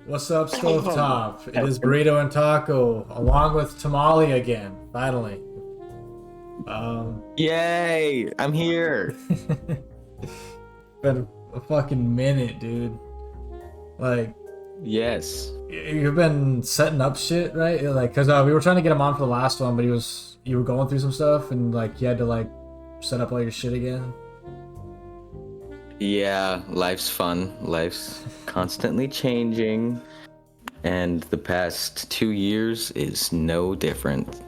What's up, Stovetop? It is Burrito and Taco, along with Tamale again, finally. Yay! I'm here. Been a fucking minute, dude. Like, Yes. you've been setting up shit, right? Like, cause we were trying to get him on for the last one, but you were going through some stuff, and like, you had to like set up all your shit again. Yeah, life's fun. Life's constantly changing. And the past 2 years is no different.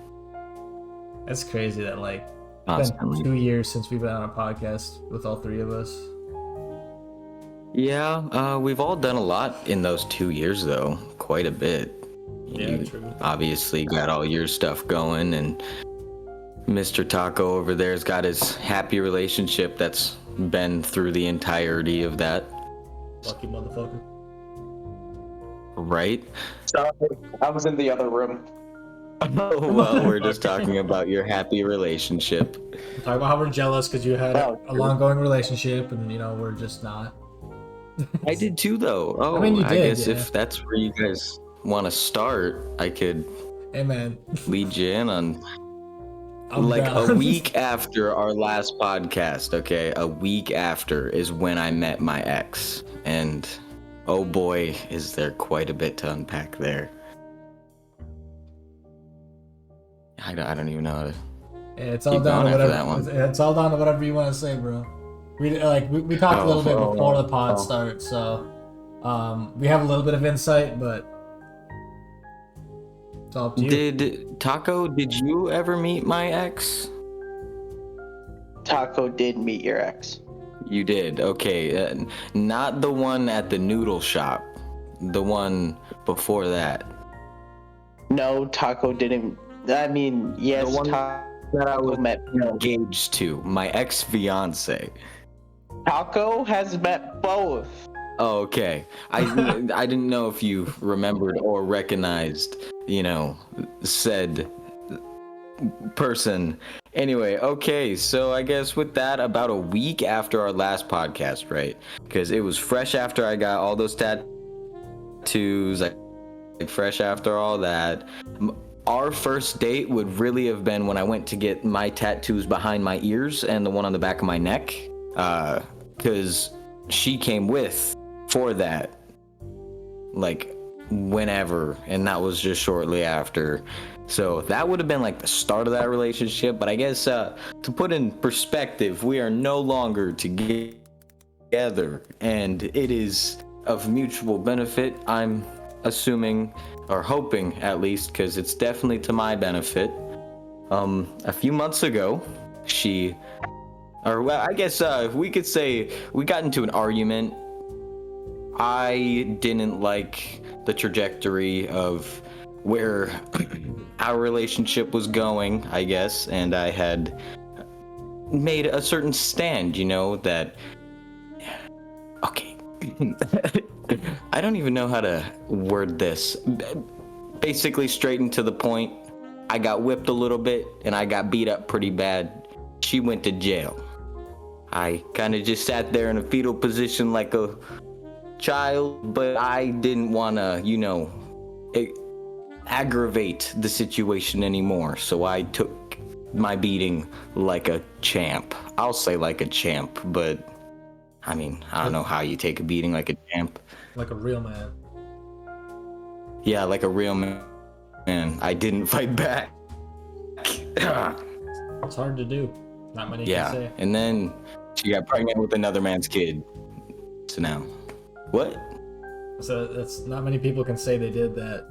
That's crazy that like, it's Constantly. been 2 years since we've been on a podcast with all three of us. Yeah, we've all done a lot in those 2 years, though. Quite a bit. Yeah, You true. obviously got all your stuff going, and Mr. Taco over there's got his happy relationship that's been through the entirety of that, Lucky motherfucker. right? Sorry, I was in the other room. Oh, well, we're just talking about your happy relationship. Talk about how we're jealous because you had Oh, a long-going relationship, and we're just not. I did too, though. Oh, I mean, you I did, guess yeah. if that's where you guys want to start, I could Hey man, lead you in on I'm like down. a week after our last podcast. Okay, a week after is when I met my ex, and oh boy, is there quite a bit to unpack there. I don't even know how to. Yeah, it's all Keep down to going after whatever. that one. It's all down to whatever you want to say, bro. We talked a little bit before the pod oh. starts, so we have a little bit of insight, but it's all up to you. Did you ever meet my ex? Taco did meet your ex. You did. Okay, not the one at the noodle shop. The one before that. No, Taco didn't. I mean, yes, The one Taco that I was met. engaged to, my ex-fiance. Taco has met both. Oh, okay. I didn't know if you remembered or recognized, said person. Anyway, okay, so I guess with that, about a week after our last podcast, right? Because it was fresh after I got all those tattoos, like fresh after all that. Our first date would really have been when I went to get my tattoos behind my ears and the one on the back of my neck, because she came with for that, like whenever, and that was just shortly after. So that would have been like the start of that relationship. But I guess to put in perspective, we are no longer together, and it is of mutual benefit, I'm assuming, or hoping at least, because it's definitely to my benefit. A few months ago, I guess we could say we got into an argument. I didn't like the trajectory of where our relationship was going, I guess, and I had made a certain stand, that... Okay. I don't even know how to word this. Basically, straight and to the point, I got whipped a little bit, and I got beat up pretty bad. She went to jail. I kind of just sat there in a fetal position like a child, but I didn't want to, aggravate the situation anymore, so I took my beating like a champ. I'll say like a champ, but I mean, I don't know how you take a beating like a champ. Like a real man. Yeah, like a real man. I didn't fight back. It's hard to do. Not many can say. And then she got pregnant with another man's kid. So now, what? So that's not many people can say they did that,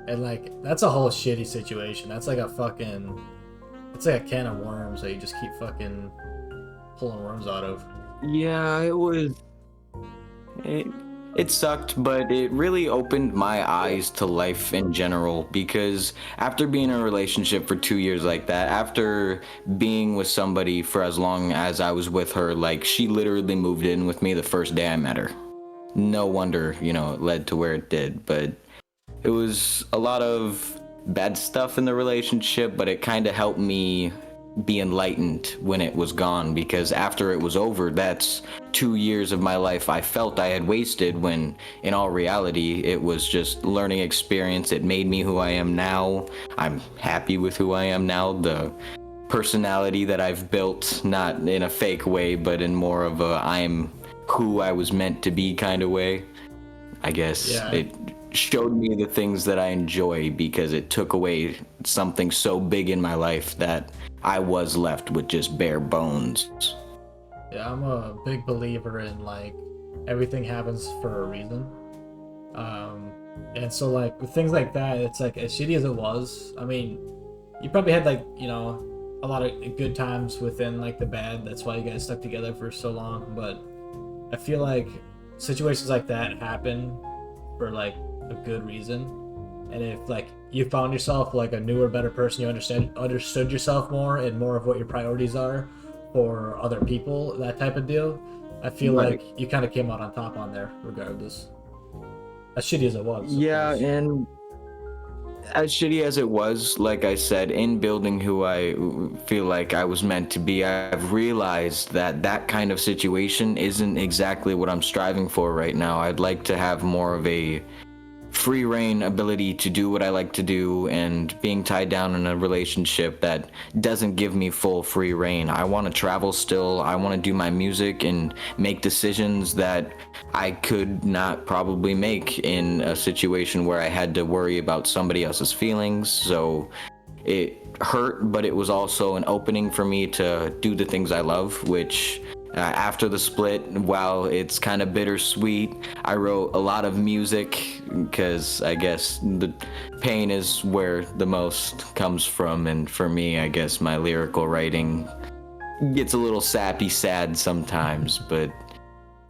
and like that's a whole shitty situation. That's like it's like a can of worms that you just keep fucking pulling worms out of. Yeah, it was. It sucked, but it really opened my eyes to life in general, because after being in a relationship for 2 years like that, after being with somebody for as long as I was with her, like she literally moved in with me the first day I met her. No wonder, it led to where it did, but it was a lot of bad stuff in the relationship, but it kind of helped me be enlightened when it was gone, because after it was over, that's 2 years of my life I felt I had wasted, when in all reality it was just learning experience. It made me who I am now. I'm happy with who I am now. The personality that I've built, not in a fake way, but in more of a I'm who I was meant to be kind of way. I guess it showed me the things that I enjoy, because it took away something so big in my life that I was left with just bare bones. Yeah, I'm a big believer in like everything happens for a reason. And so like with things like that, it's like as shitty as it was, I mean, you probably had like, you know, a lot of good times within like the bad. That's why you guys stuck together for so long. But I feel like situations like that happen for like a good reason. And if like you found yourself like a newer, better person, you understood yourself more and more of what your priorities are for other people, that type of deal, I feel like you kind of came out on top on there regardless. As shitty as it was. Yeah, and as shitty as it was, like I said, in building who I feel like I was meant to be, I've realized that that kind of situation isn't exactly what I'm striving for right now. I'd like to have more of a free reign ability to do what I like to do, and being tied down in a relationship that doesn't give me full free reign. I want to travel still. I want to do my music and make decisions that I could not probably make in a situation where I had to worry about somebody else's feelings. So it hurt, but it was also an opening for me to do the things I love, which after the split, while it's kind of bittersweet, I wrote a lot of music, because I guess the pain is where the most comes from, and for me, I guess my lyrical writing gets a little sappy sad sometimes, but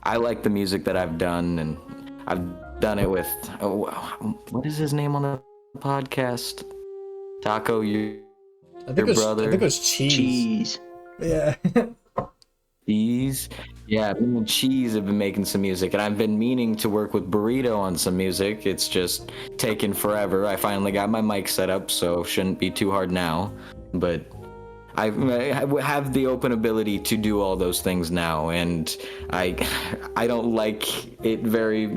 I like the music that I've done, and I've done it with, what is his name on the podcast? Taco, your brother? I think it was Cheese. Yeah. Cheese. Yeah, me and Cheese have been making some music, and I've been meaning to work with Burrito on some music. It's just taken forever. I finally got my mic set up, so shouldn't be too hard now. But I have the open ability to do all those things now, and I don't like it very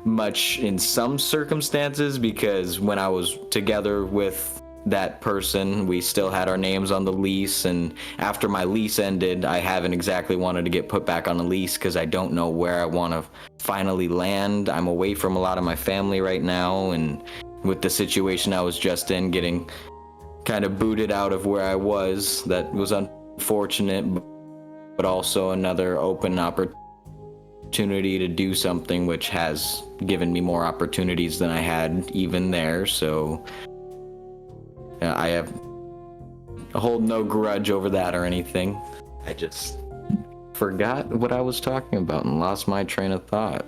much in some circumstances, because when I was together with that person, we still had our names on the lease, and after my lease ended, I haven't exactly wanted to get put back on a lease, because I don't know where I want to finally land. I'm away from a lot of my family right now, and with the situation I was just in, getting kind of booted out of where I was, that was unfortunate, but also another open opportunity to do something, which has given me more opportunities than I had even there. So I hold no grudge over that or anything. I just forgot what I was talking about and lost my train of thought.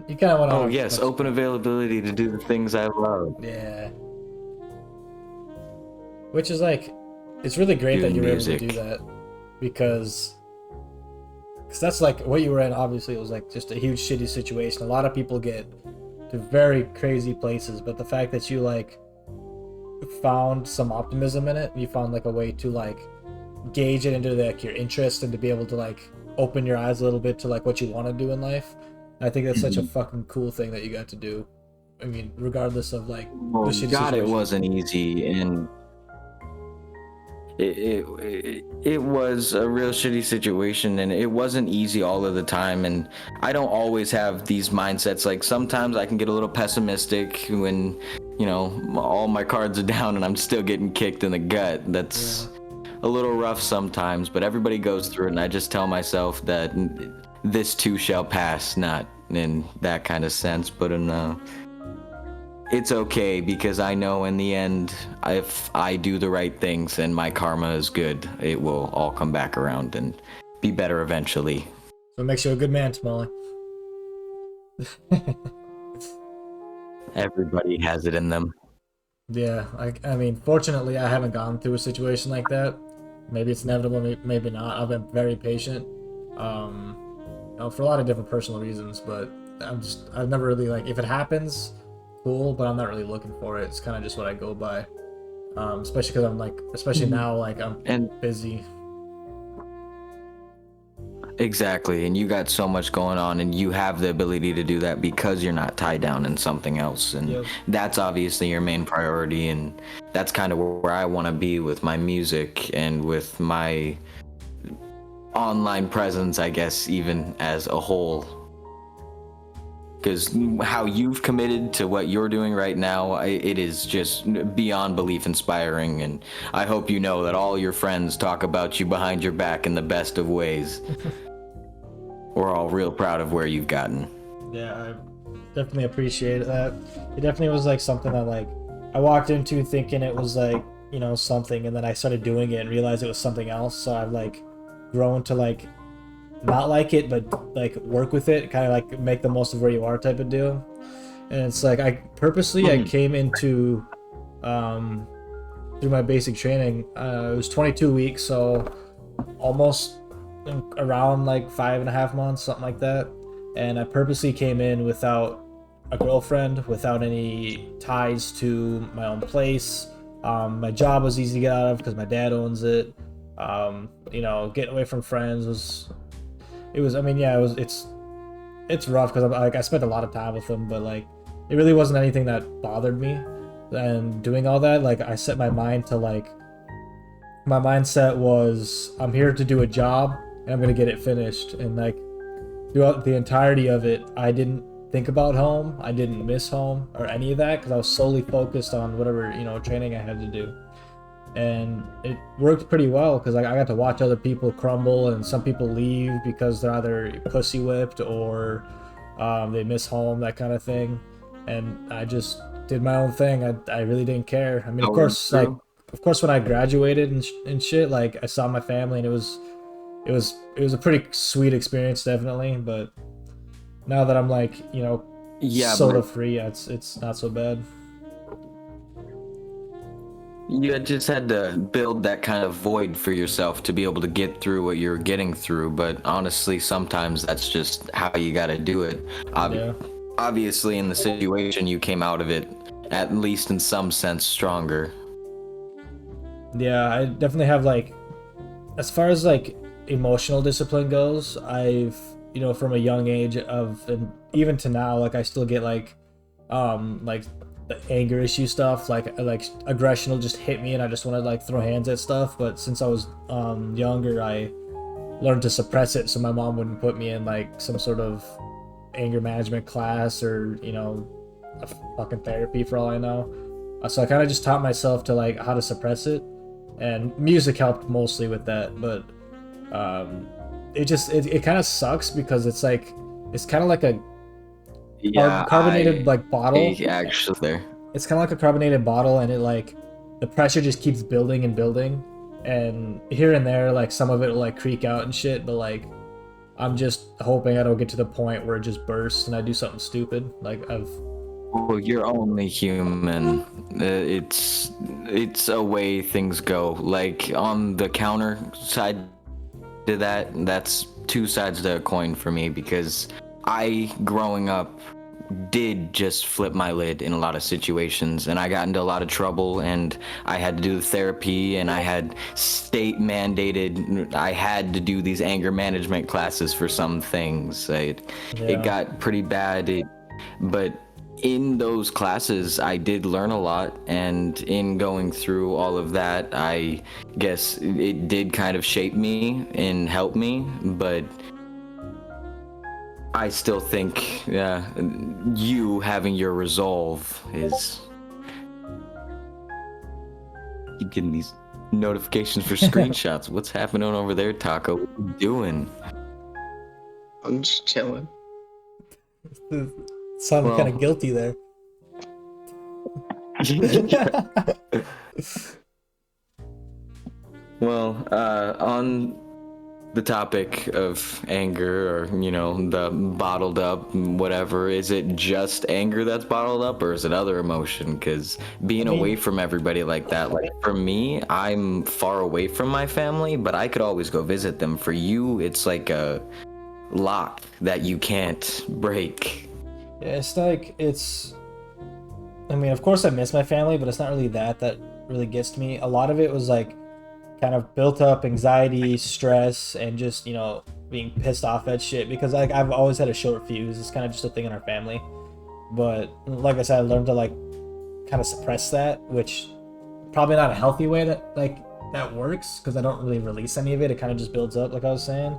You kind of went Oh yes, open availability to do the things I love. Yeah. Which is like, it's really great that you were able to do that, because that's like what you were in. Obviously, it was like just a huge shitty situation. A lot of people get to very crazy places, but the fact that you like found some optimism in it, you found like a way to like gauge it into like your interest, and to be able to like open your eyes a little bit to like what you want to do in life. I think that's such a fucking cool thing that you got to do. I mean, regardless of like the shitty situation. It wasn't easy, and it was a real shitty situation, and it wasn't easy all of the time. And I don't always have these mindsets. Like sometimes I can get a little pessimistic when, you know, all my cards are down and I'm still getting kicked in the gut. That's a little rough sometimes, but everybody goes through it, and I just tell myself that this too shall pass, not in that kind of sense, but in it's okay, because I know in the end, if I do the right things and my karma is good, it will all come back around and be better eventually. So it makes you a good man, Tamale. Everybody has it in them. Yeah, I mean, fortunately, I haven't gone through a situation like that. Maybe it's inevitable, maybe not. I've been very patient, you know, for a lot of different personal reasons, but I've never really, like, if it happens, cool, but I'm not really looking for it. It's kind of just what I go by. especially because I'm like, especially now, like I'm And busy. exactly, and you got so much going on, and you have the ability to do that because you're not tied down in something else, and Yep. that's obviously your main priority, and that's kind of where I want to be with my music and with my online presence, I guess, even as a whole. Because how you've committed to what you're doing right now, it is just beyond belief inspiring, and I hope you know that all your friends talk about you behind your back in the best of ways. We're all real proud of where you've gotten. Yeah, I definitely appreciate that. It definitely was like something that like I walked into thinking it was like, you know, something, and then I started doing it and realized it was something else. So I've like grown to like not like it, but like work with it, kind of like make the most of where you are type of deal. And it's like I came into through my basic training. It was 22 weeks, so almost around like 5.5 months, something like that. And I purposely came in without a girlfriend, without any ties to my own place. My job was easy to get out of because my dad owns it. You know, getting away from friends was, I mean, yeah, it's rough because I spent a lot of time with them, but like it really wasn't anything that bothered me. And doing all that, like I set my mind to like, my mindset was I'm here to do a job and I'm gonna get it finished. And like throughout the entirety of it, I didn't think about home. I didn't miss home or any of that because I was solely focused on whatever, you know, training I had to do. And it worked pretty well because I got to watch other people crumble, and some people leave because they're either pussy whipped or they miss home, that kind of thing. And I just did my own thing. I really didn't care. I mean, of course, like of course, when I graduated and shit, like I saw my family, and it was a pretty sweet experience, definitely. But now that I'm like, you know, Yeah, sort but of free, it's not so bad. you just had to build that kind of void for yourself to be able to get through what you're getting through. But honestly, sometimes that's just how you got to do it. Yeah. Obviously, in the situation, you came out of it, at least in some sense, stronger. Yeah, I definitely have like, as far as like emotional discipline goes, I've, you know, from a young age of, and even to now, like I still get like the anger issue stuff, like aggression will just hit me and I just want to like throw hands at stuff. But since I was younger, I learned to suppress it so my mom wouldn't put me in like some sort of anger management class or, you know, a fucking therapy for all I know. So I kind of just taught myself to like how to suppress it, and music helped mostly with that. But it kind of sucks because it's like, it's kind of like a Yeah, carbonated like bottle. actually there. It's kind of like a carbonated bottle, and it like the pressure just keeps building and building, and here and there like some of it will like creak out and shit, but like I'm just hoping I don't get to the point where it just bursts and I do something stupid. Like Well, you're only human. It's a way things go. Like on the counter side to that, that's two sides to a coin for me, because I, growing up, did just flip my lid in a lot of situations, and I got into a lot of trouble, and I had to do the therapy, and I had state mandated, I had to do these anger management classes for some things. It got pretty bad, but in those classes I did learn a lot, and in going through all of that, I guess it did kind of shape me and help me. But I still think, yeah, you having your resolve is... You getting these notifications for screenshots. What's happening over there, Taco? What you doing? I'm just chilling. sounded Well- kind of guilty there. Well, on the topic of anger, or, you know, the bottled up whatever, is it just anger that's bottled up, or is it other emotion? Because being away from everybody like that, like for me, I'm far away from my family, but I could always go visit them. For you, it's like a lock that you can't break. Yeah, it's like, I mean, of course I miss my family, but it's not really that really gets to me. A lot of it was like kind of built up anxiety, stress, and just, you know, being pissed off at shit, because like I've always had a short fuse. It's kind of just a thing in our family. But like I said, I learned to like kind of suppress that, which probably not a healthy way that works, because I don't really release any of it. It kind of just builds up, like I was saying.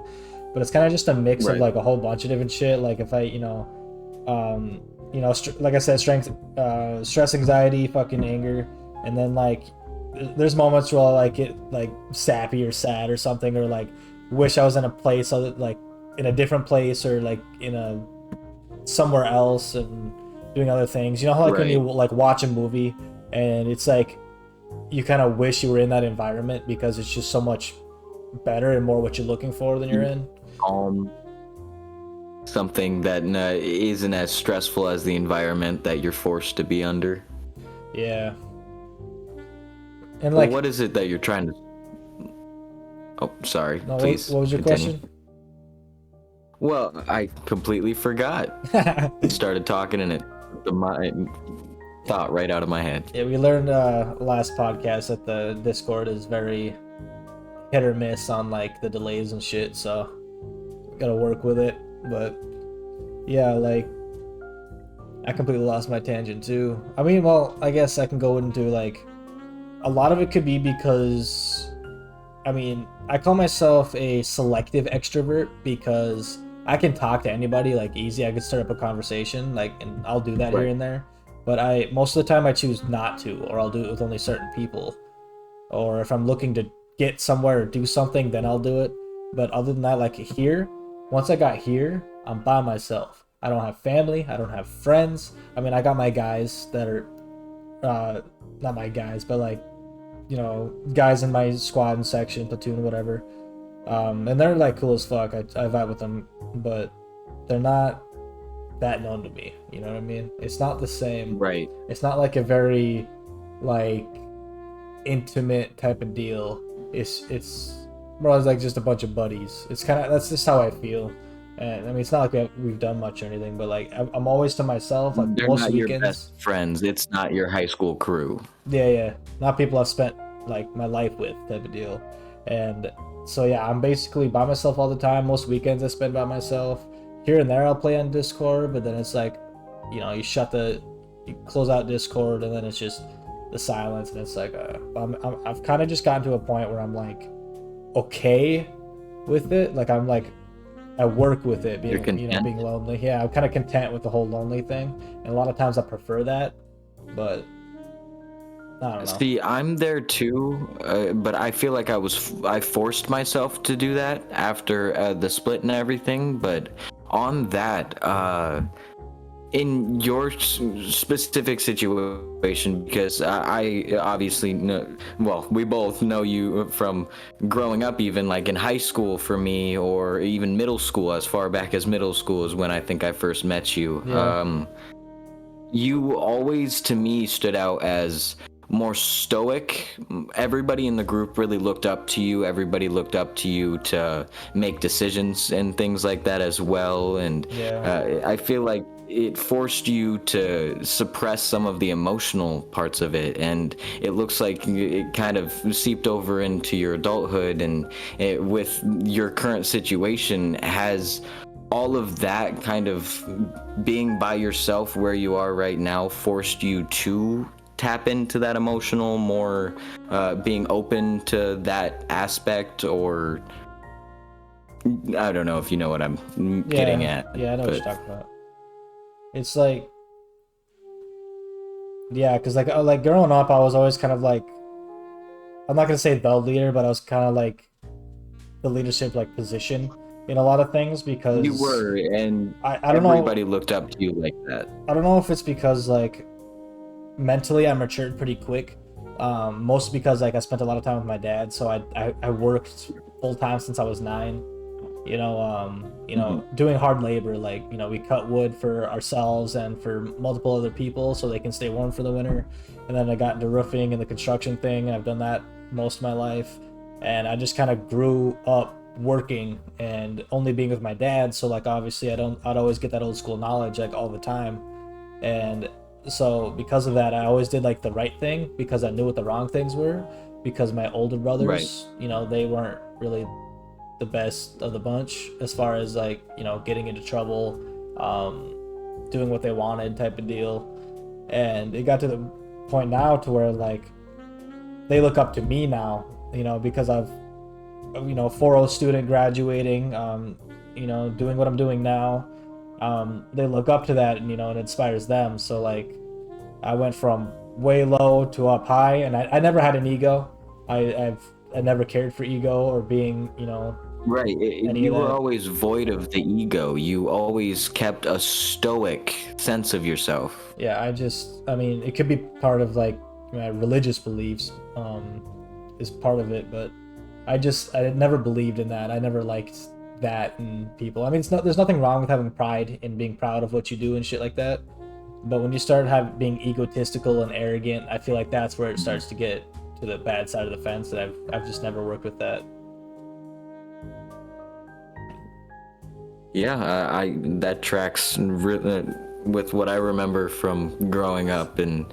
But it's kind of just a mix of like a whole bunch of different shit. Like if I, like I said, stress, anxiety, fucking anger, and then like there's moments where I like get like sappy or sad or something, or like wish I was in a place other, like in a different place, or like in a somewhere else and doing other things. You know how like when you like watch a movie and it's like you kind of wish you were in that environment because it's just so much better and more what you're looking for than you're in. Something that isn't as stressful as the environment that you're forced to be under. Yeah. And like, what is it that you're trying to? Oh, sorry. No, please. What was your continue. question? Well, I completely forgot. Started talking and it took my thought right out of my head. Yeah, we learned last podcast that the Discord is very hit or miss on like the delays and shit, so gotta work with it. But yeah, like I completely lost my tangent too. I mean, well, I guess I can go into like a lot of it could be because I mean, I call myself a selective extrovert because I can talk to anybody like easy. I could start up a conversation, like, and I'll do that here and there. But most of the time I choose not to, or I'll do it with only certain people. Or if I'm looking to get somewhere or do something, then I'll do it. But other than that, like here, once I got here, I'm by myself. I don't have family. I don't have friends. I mean, I got my guys that are, not my guys, but like, you know, guys in my squad and section, platoon, whatever. And they're like cool as fuck. I vibe with them, but they're not that known to me. You know what I mean? It's not the same. Right. It's not like a very like intimate type of deal. It's more like just a bunch of buddies. It's kind of, that's just how I feel. And I mean, it's not like we've done much or anything, but like I'm always to myself. Like they're most not weekends. Your best friends. It's not your high school crew. Yeah. Not people I've spent like my life with, type of deal. And so yeah, I'm basically by myself all the time. Most weekends I spend by myself. Here and there I'll play on Discord, but then it's like, you know, you close out Discord and then it's just the silence, and it's like I've kind of just gotten to a point where I'm like okay with it. Like I'm like I work with it being, you know, being lonely. Yeah, I'm kind of content with the whole lonely thing, and a lot of times I prefer that, but I don't know. See, I'm there too, but I feel like I forced myself to do that after the split and everything. But on that, in your specific situation, because I obviously know, well, we both know you from growing up, even like in high school for me, or even middle school, as far back as middle school is when I think I first met you. Yeah. You always, to me, stood out as more stoic. Everybody in the group really looked up to you. Everybody looked up to you to make decisions and things like that as well. And I feel like it forced you to suppress some of the emotional parts of it, and it looks like it kind of seeped over into your adulthood, and with your current situation, has all of that kind of being by yourself where you are right now forced you to tap into that emotional more, being open to that aspect? Or I don't know if you know what I'm getting at. Yeah, I know what you're talking about. It's like, yeah, because like growing up, I was always kind of like, I'm not gonna say the leader, but I was kind of like the leadership like position in a lot of things, because you were, and I don't know, everybody looked up to you like that. I don't know if it's because like mentally I matured pretty quick, mostly because like I spent a lot of time with my dad, so I worked full time since I was 9. You know, doing hard labor, like, you know, we cut wood for ourselves and for multiple other people so they can stay warm for the winter. And then I got into roofing and the construction thing, and I've done that most of my life. And I just kind of grew up working and only being with my dad. So like, obviously I'd always get that old school knowledge like all the time. And So because of that, I always did like the right thing because I knew what the wrong things were. Because my older Right. brothers, they weren't really the best of the bunch as far as like getting into trouble, doing what they wanted type of deal. And it got to the point now to where like they look up to me now, because I've 4.0 student graduating, doing what I'm doing now. They look up to that, and it inspires them. So like I went from way low to up high, and I never had an ego. I never cared for ego or being Right. any of You were that. always void of the ego. You always kept a stoic sense of yourself. Yeah, I mean, it could be part of like my religious beliefs, is part of it, but I never believed in that. I never liked that in people. I mean, there's nothing wrong with having pride and being proud of what you do and shit like that. But when you start being egotistical and arrogant, I feel like that's where it starts to get to the bad side of the fence. And I've just never worked with that. Yeah, I that tracks with what I remember from growing up and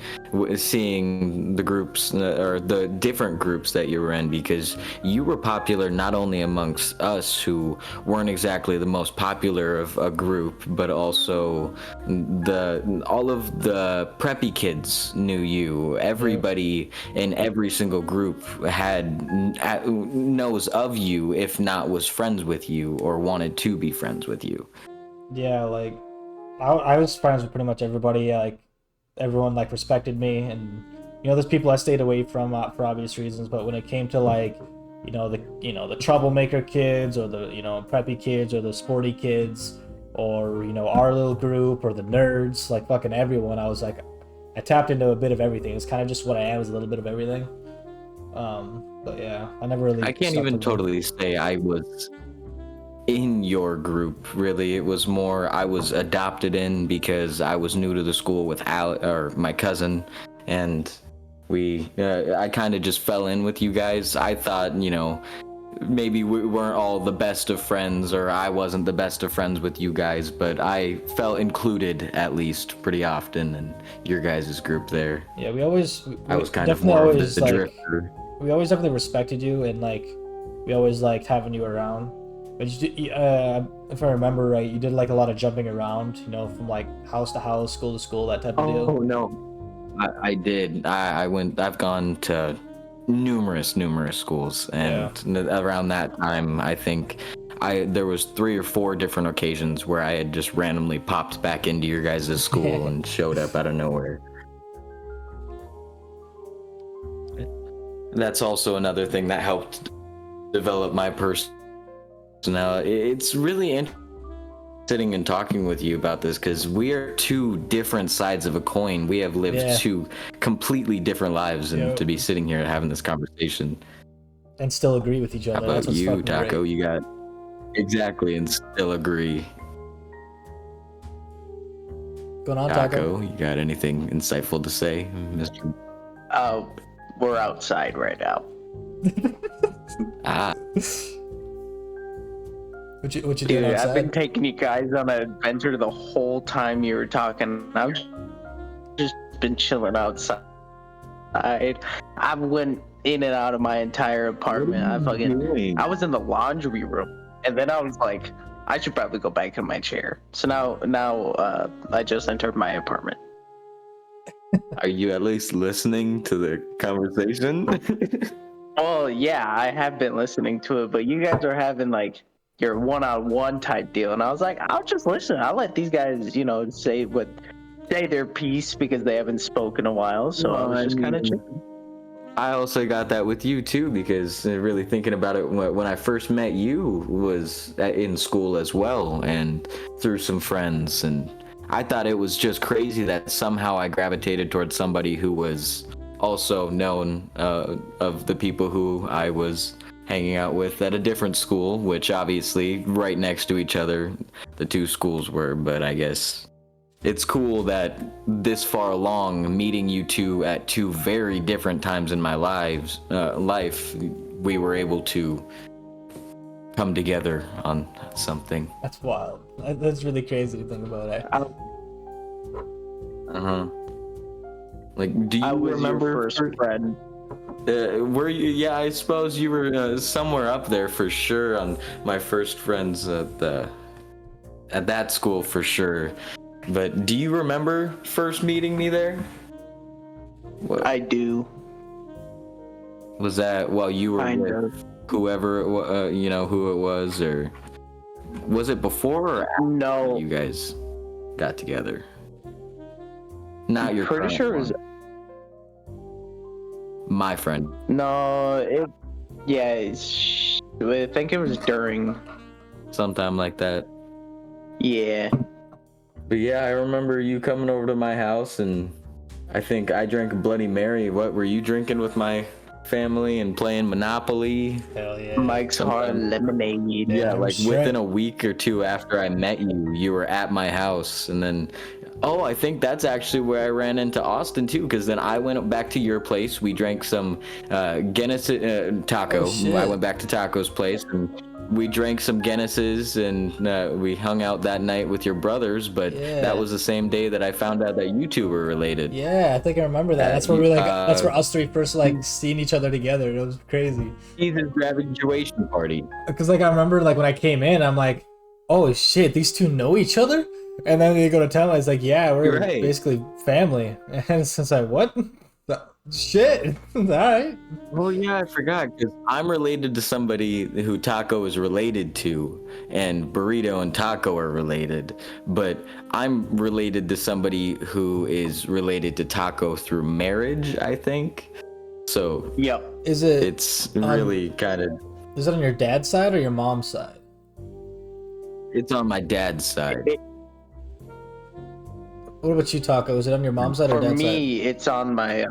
seeing the groups or the different groups that you were in, because you were popular not only amongst us who weren't exactly the most popular of a group, but also all of the preppy kids knew you. Everybody in every single group knows of you, if not was friends with you or wanted to be friends with you. Yeah, like I was friends with pretty much everybody. Like everyone like respected me, and there's people I stayed away from for obvious reasons. But when it came to like the troublemaker kids or the preppy kids or the sporty kids or our little group or the nerds, like fucking everyone, I was like I tapped into a bit of everything. It's kind of just what I am, is a little bit of everything. But yeah, I never really I can't stuck to even one. totally say I was in your group. Really, it was more I was adopted in because I was new to the school with my cousin, and I kind of just fell in with you guys. I thought, maybe we weren't all the best of friends, or I wasn't the best of friends with you guys, but I felt included at least pretty often in your guys' group there. Yeah, we always I we was kind of definitely more of always the like drifter. we always definitely respected you, and like we always liked having you around. But if I remember right, you did like a lot of jumping around, from like house to house, school to school, that type of Oh deal. no, I did. I went. I've gone to numerous schools, and Yeah. around that time, I think there was 3 or 4 different occasions where I had just randomly popped back into your guys' school and showed up out of nowhere. That's also another thing that helped develop my personality. It's really interesting sitting and talking with you about this, because we are 2 different sides of a coin. We have lived Yeah. 2 completely different lives, and Yep. to be sitting here having this conversation. And still agree with each How other. That's about what's you, fucking Taco? great. You got exactly, and still agree. Going on, Taco? Taco, you got anything insightful to say, Mr. Oh, we're outside right now. Ah, What you doing Dude, I've been outside? taking you guys on an adventure the whole time you were talking. I've just been chilling outside. I went in and out of my entire apartment. I was in the laundry room, and then I was like, I should probably go back in my chair. So now I just entered my apartment. Are you at least listening to the conversation? Well, yeah, I have been listening to it, but you guys are having like your one-on-one type deal, and I was like, I'll just listen. I'll let these guys, say their piece because they haven't spoken in a while. So I Well, was I just kind of mean, chilling. I also got that with you too, because really thinking about it, when I first met you was in school as well, and through some friends, and I thought it was just crazy that somehow I gravitated towards somebody who was also known of the people who I was hanging out with at a different school, which obviously right next to each other the 2 schools were, but I guess it's cool that this far along, meeting you 2 at 2 very different times in my life, we were able to come together on something. That's wild. That's really crazy to think about. Uh-huh. Like, do you I was remember your first friend. were you? Yeah, I suppose you were somewhere up there for sure on my first friends at that school for sure. But do you remember first meeting me there? What, I do. was that while you were Kind with of. whoever you know who it was, or was it before or after No. you guys got together? Not your Pretty current sure it was. one. My friend. No, I think it was during. Sometime like that. Yeah. But yeah, I remember you coming over to my house, and I think I drank a Bloody Mary. What were you drinking with my family and playing Monopoly? Hell yeah. Mike's Hard Lemonade. Yeah, I'm like sure. within a week or two after I met you, you were at my house, and then, oh, I think that's actually where I ran into Austin too, because then I went back to your place. We drank some Guinness taco. Oh, shit. I went back to Taco's place, and we drank some Guinnesses, and we hung out that night with your brothers. But Yeah. that was the same day that I found out that you two were related. Yeah, I think I remember that. That's where we that's where us three first like seeing each other together. It was crazy. Ethan's graduation party. Cause like I remember like when I came in, I'm like, oh shit, these two know each other. And then they go to town. It's like, yeah, we're Right. basically family. And it's just like, what? Shit. All right. Well, yeah, I forgot because I'm related to somebody who Taco is related to, and Burrito and Taco are related. But I'm related to somebody who is related to Taco through marriage, I think. So Yep. Is it? it's really kind of. Is it on your dad's side or your mom's side? It's on my dad's side. What about you, Taco? Is it on your mom's side or For dad's me, it's on my.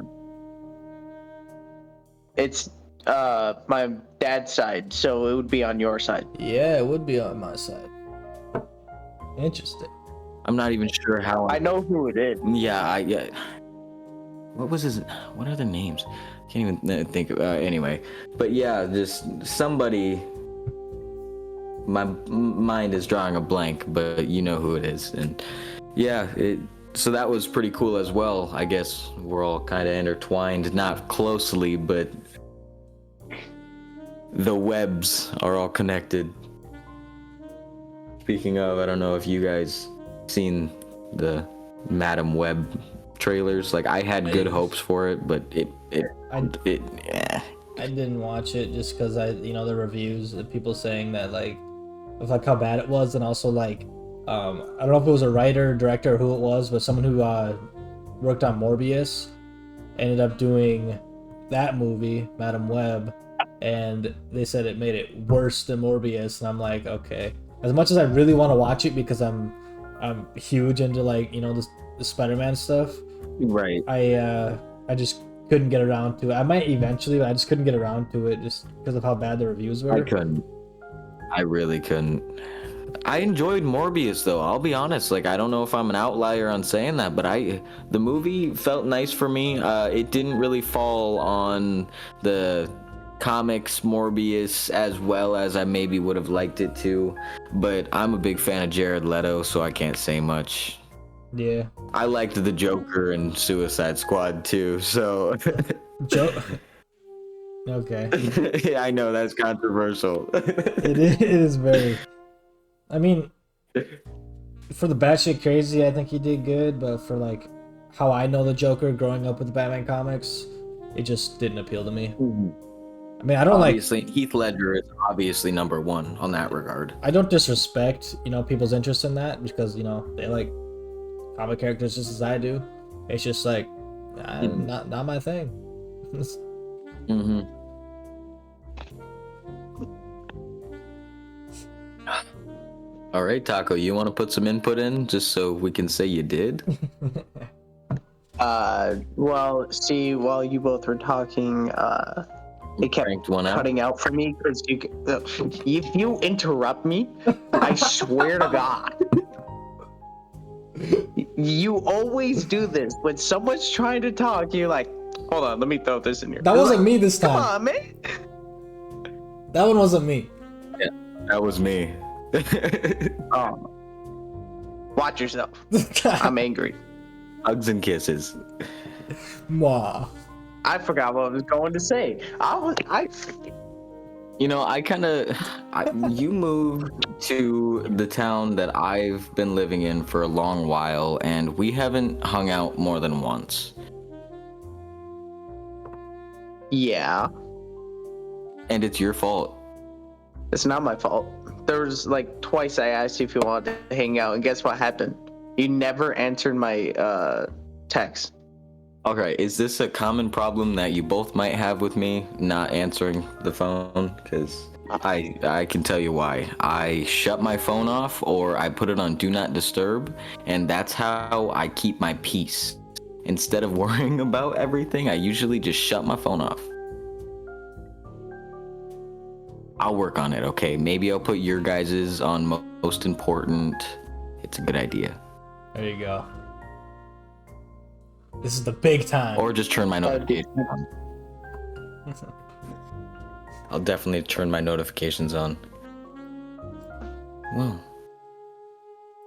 It's my dad's side, so it would be on your side. side? Yeah, it would be on my side. Interesting. I'm not even sure how. I know who it is. Yeah. What was his? What are the names? Can't even think of. Anyway, but yeah, just somebody. My mind is drawing a blank, but you know who it is, and yeah, so that was pretty cool as well. I guess we're all kind of intertwined, not closely, but the webs are all connected. Speaking of, I don't know if you guys seen the Madam Web trailers. Like, I had good hopes for it, but I didn't watch it just because the reviews of people saying that of how bad it was, and also I don't know if it was a writer, director, or who it was, but someone who worked on Morbius ended up doing that movie, Madam Web, and they said it made it worse than Morbius, and I'm like, okay. As much as I really want to watch it because I'm huge into the Spider-Man stuff, right. I just couldn't get around to it. I might eventually, but I just couldn't get around to it just because of how bad the reviews were. I couldn't. I really couldn't. I enjoyed Morbius though. I'll be honest. I don't know if I'm an outlier on saying that, but the movie felt nice for me. It didn't really fall on the comics Morbius as well as I maybe would have liked it to, but I'm a big fan of Jared Leto, so I can't say much. Yeah. I liked the Joker and Suicide Squad too, so. Okay. Yeah, I know that's controversial. It is very. I mean, for the batshit crazy, I think he did good, but for how I know the Joker growing up with the Batman comics, it just didn't appeal to me. I mean, I don't obviously, Heath Ledger is obviously number one on that regard. I don't disrespect, people's interest in that because, they like comic characters just as I do. It's just not my thing. Mm-hmm. All right, Taco, you want to put some input in just so we can say you did? Well, see, while you both were talking, it kept Cranked one out. cutting out for me because if you interrupt me, I swear to God. You always do this. When someone's trying to talk, you're like, hold on, let me throw this in here. That wasn't me this time. Come on, man. That one wasn't me. Yeah, that was me. Watch yourself. I'm angry. Hugs and kisses. Mwah. I forgot what I was going to say. You know, you moved to the town that I've been living in for a long while, and we haven't hung out more than once. Yeah, And it's your fault. it's not my fault. There was like twice I asked you if you wanted to hang out, and guess what happened? You never answered my text. Okay, is this a common problem that you both might have with me not answering the phone? Because I can tell you why. I shut my phone off or I put it on Do Not Disturb, and that's how I keep my peace. Instead of worrying about everything, I usually just shut my phone off. I'll work on it, okay? Maybe I'll put your guys's on most important. It's a good idea. There you go. This is the big time. Or just turn my notifications on. I'll definitely turn my notifications on. Well,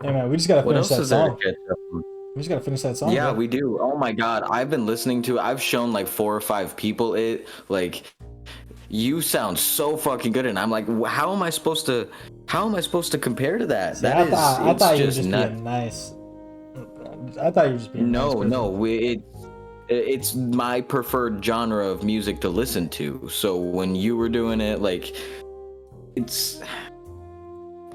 Hey man, we just gotta what finish else that is there song. to catch up on? We just gotta finish that song. Yeah, bro. we do. Oh my god, I've been listening to it. I've shown like 4 or 5 people it. Like, you sound so fucking good, and I'm like, how am I supposed to compare to that? See, I thought you were just just nuts. being nice. I thought you were just being nice. No, it's my preferred genre of music to listen to. So when you were doing it, like,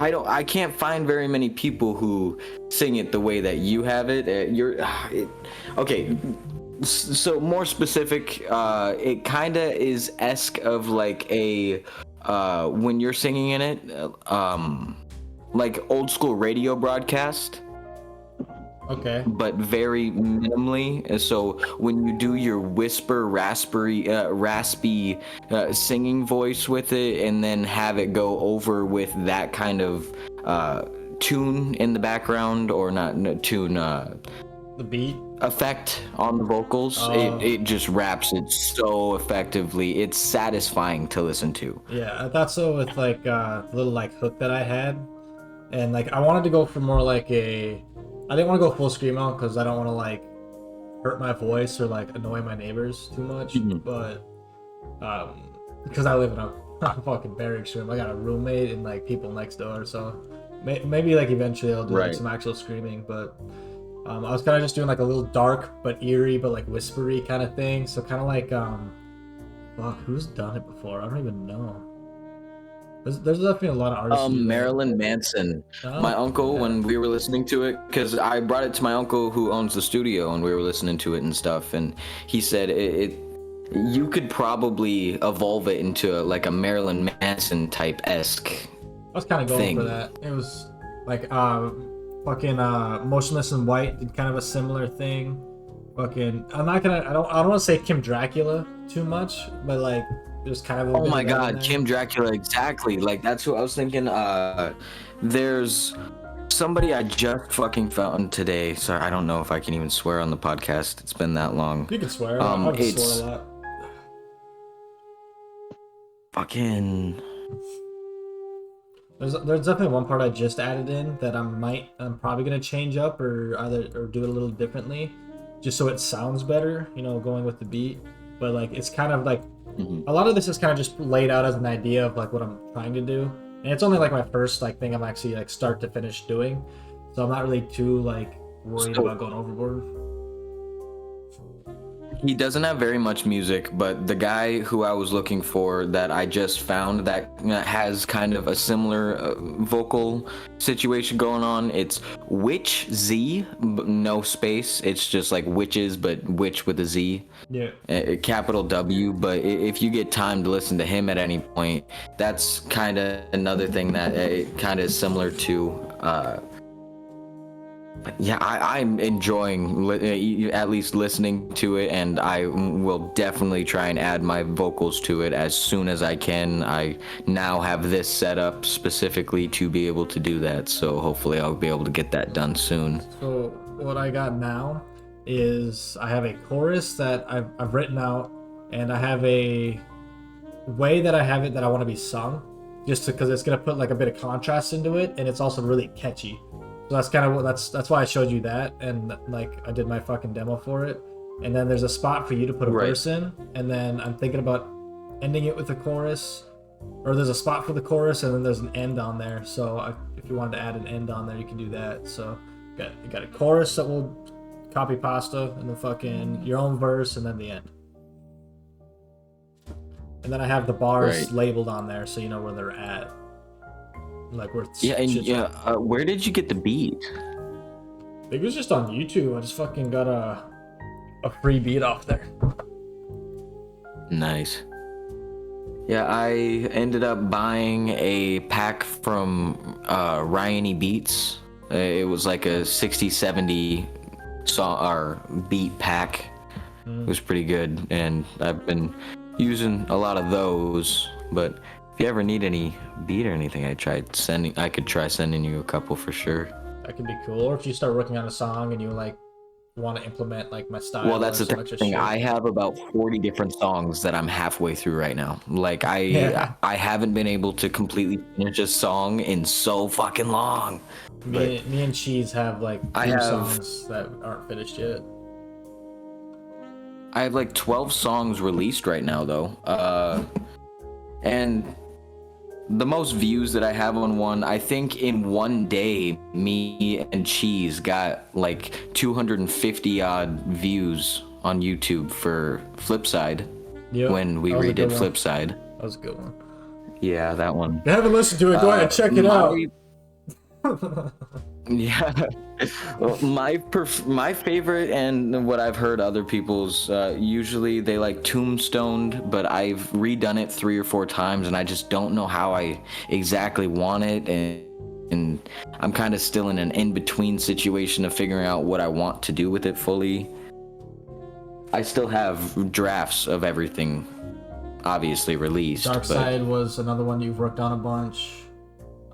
I can't find very many people who sing it the way that you have it. Okay. So more specific, it kind of is esque of like a when you're singing in it, like old school radio broadcast. Okay. But very minimally. And so when you do your whisper, raspy singing voice with it, and then have it go over with that kind of tune in the background, or not tune, The beat. effect on the vocals, it just wraps it so effectively. It's satisfying to listen to. Yeah, I thought so with like the little like hook that I had, and like I wanted to go for more like a. I didn't want to go full screamo because I don't want to like hurt my voice or like annoy my neighbors too much. Mhm. But because I live in a fucking barracks room, I got a roommate and like people next door, so maybe like eventually I'll do like Right. some actual screaming. But I was kind of just doing like a little dark but eerie but like whispery kind of thing. So kind of like fuck, who's done it before? I don't even know. There's definitely a lot of artists. who do that. Marilyn Manson. Oh, My uncle, yeah. when we were listening to it, because I brought it to my uncle who owns the studio, and we were listening to it and stuff, and he said you could probably evolve it into like a Marilyn Manson type esque. I was kind of going thing. for that. It was like fucking Motionless in White did kind of a similar thing. Fucking I don't want to say Kim Dracula too much, but like there's kind of a Oh bit my of that in god, there. Kim Dracula, exactly. Like that's what I was thinking. There's somebody I just fucking found today. Sorry, I don't know if I can even swear on the podcast. It's been that long. You can swear. Um, I would it's- swear a lot. Fucking There's definitely one part I just added in that I'm probably gonna change up or do it a little differently, just so it sounds better. You know, going with the beat. But like it's kind of like Mhm. a lot of this is kind of just laid out as an idea of like what I'm trying to do, and it's only like my first like thing I'm actually like start to finish doing, so I'm not really too like worried So- about going overboard. He doesn't have very much music, but the guy who I was looking for that I just found that has kind of a similar vocal situation going on. It's Witch Z, no space. It's just like witches, but witch with a Z, Yeah. capital W. But if you get time to listen to him at any point, that's kind of another thing that kind of is similar to. Yeah, I'm enjoying at least listening to it, and I will definitely try and add my vocals to it as soon as I can. I now have this set up specifically to be able to do that, so hopefully I'll be able to get that done soon. So what I got now is I have a chorus that I've written out, and I have a way that I have it that I want to be sung, just because it's gonna put like a bit of contrast into it, and it's also really catchy. So that's kind of what that's why I showed you that, and like I did my fucking demo for it. and then there's a spot for you to put a Right. verse in, and then I'm thinking about ending it with a chorus, or there's a spot for the chorus, and then there's an end on there. So if you wanted to add an end on there, you can do that. So you got a chorus that will copy pasta, and then fucking your own verse, and then the end. And then I have the bars Right. labeled on there, so you know where they're at. Like where Yeah, and shit's yeah, where did you get the beat? I think it was just on YouTube. I just fucking got a free beat off there. Nice. Yeah, I ended up buying a pack from Ryany Beats. It was like a 60-70 song or beat pack. It was pretty good, and I've been using a lot of those. But if you ever need any beat or anything, I could try sending you a couple for sure. That could be cool. Or if you start working on a song and you like want to implement like my style. Well, that's or the some extra thing. shit. I have about 40 different songs that I'm halfway through right now. Like Yeah. I haven't been able to completely finish a song in so fucking long. Me and Cheese have like I 2 have- songs that aren't finished yet. I have like 12 songs released right now though. And the most views that I have on one, I think in one day, me and Cheese got like 250 odd views on YouTube for Flipside Yep, when we that was a good redid one. Flipside. That was a good one. Yeah, that one. If you haven't listened to it, go ahead and check it out. Yeah. Well, my favorite, and what I've heard other people's, usually they like tombstoned, but I've redone it 3 or 4 times, and I just don't know how I exactly want it, and I'm kind of still in an in-between situation of figuring out what I want to do with it fully. I still have drafts of everything, obviously released. Dark but... Side was another one you've worked on a bunch.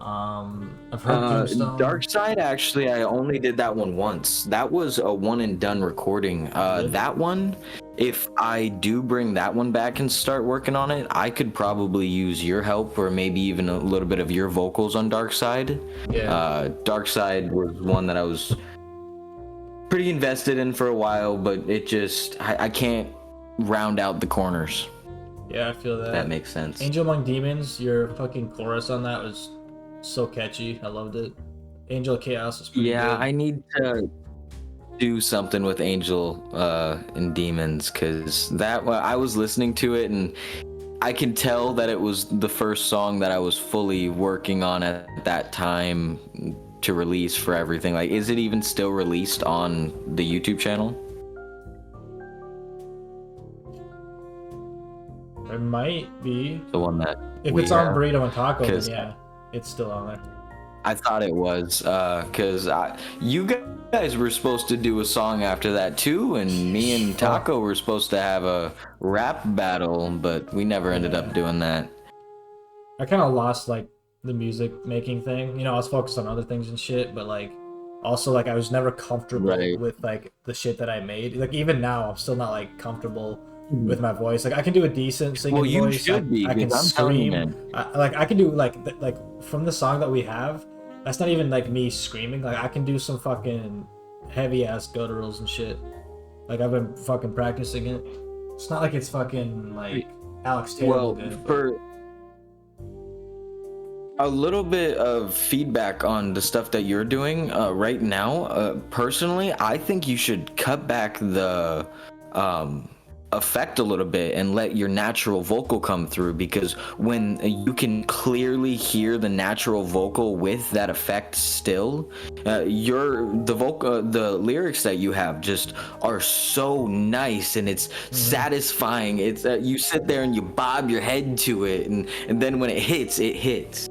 I've heard Tombstone. Dark Side, actually, I only did that one once. That was a one and done recording. Really? That one, if I do bring that one back and start working on it, I could probably use your help or maybe even a little bit of your vocals on Dark Side. Yeah. Dark Side was one that I was pretty invested in for a while, but it just, I can't round out the corners. Yeah, I feel that. That makes sense. Angel Among Demons, your fucking chorus on that was so catchy. I loved it. Angel of Chaos was pretty Yeah, good. I need to do something with Angel and Demons, because I was listening to it and I can tell that it was the first song that I was fully working on at that time to release for everything. Like, is it even still released on the YouTube channel? It might be. The one that If we it's on have? Burrito and Taco, then 'Cause- yeah, it's still on there. I thought it was, because you guys were supposed to do a song after that too, and me and Taco were supposed to have a rap battle, but we never ended up doing that. I kind of lost like the music making thing. You know, I was focused on other things and shit, but like also like I was never comfortable Right. with like the shit that I made. Like even now, I'm still not like comfortable with my voice. Like I can do a decent singing Well, you voice. should be, I can because I'm telling you, scream. man. I can do like from the song that we have. That's not even like me screaming. Like I can do some fucking heavy ass gutturals and shit. Like I've been fucking practicing it. It's not like it's fucking like Alex Taylor. Well, good, but- for a little bit of feedback on the stuff that you're doing right now, personally, I think you should cut back the effect a little bit and let your natural vocal come through, because when you can clearly hear the natural vocal with that effect still, the lyrics that you have just are so nice, and it's satisfying. It's you sit there and you bob your head to it, and then when it hits, it hits.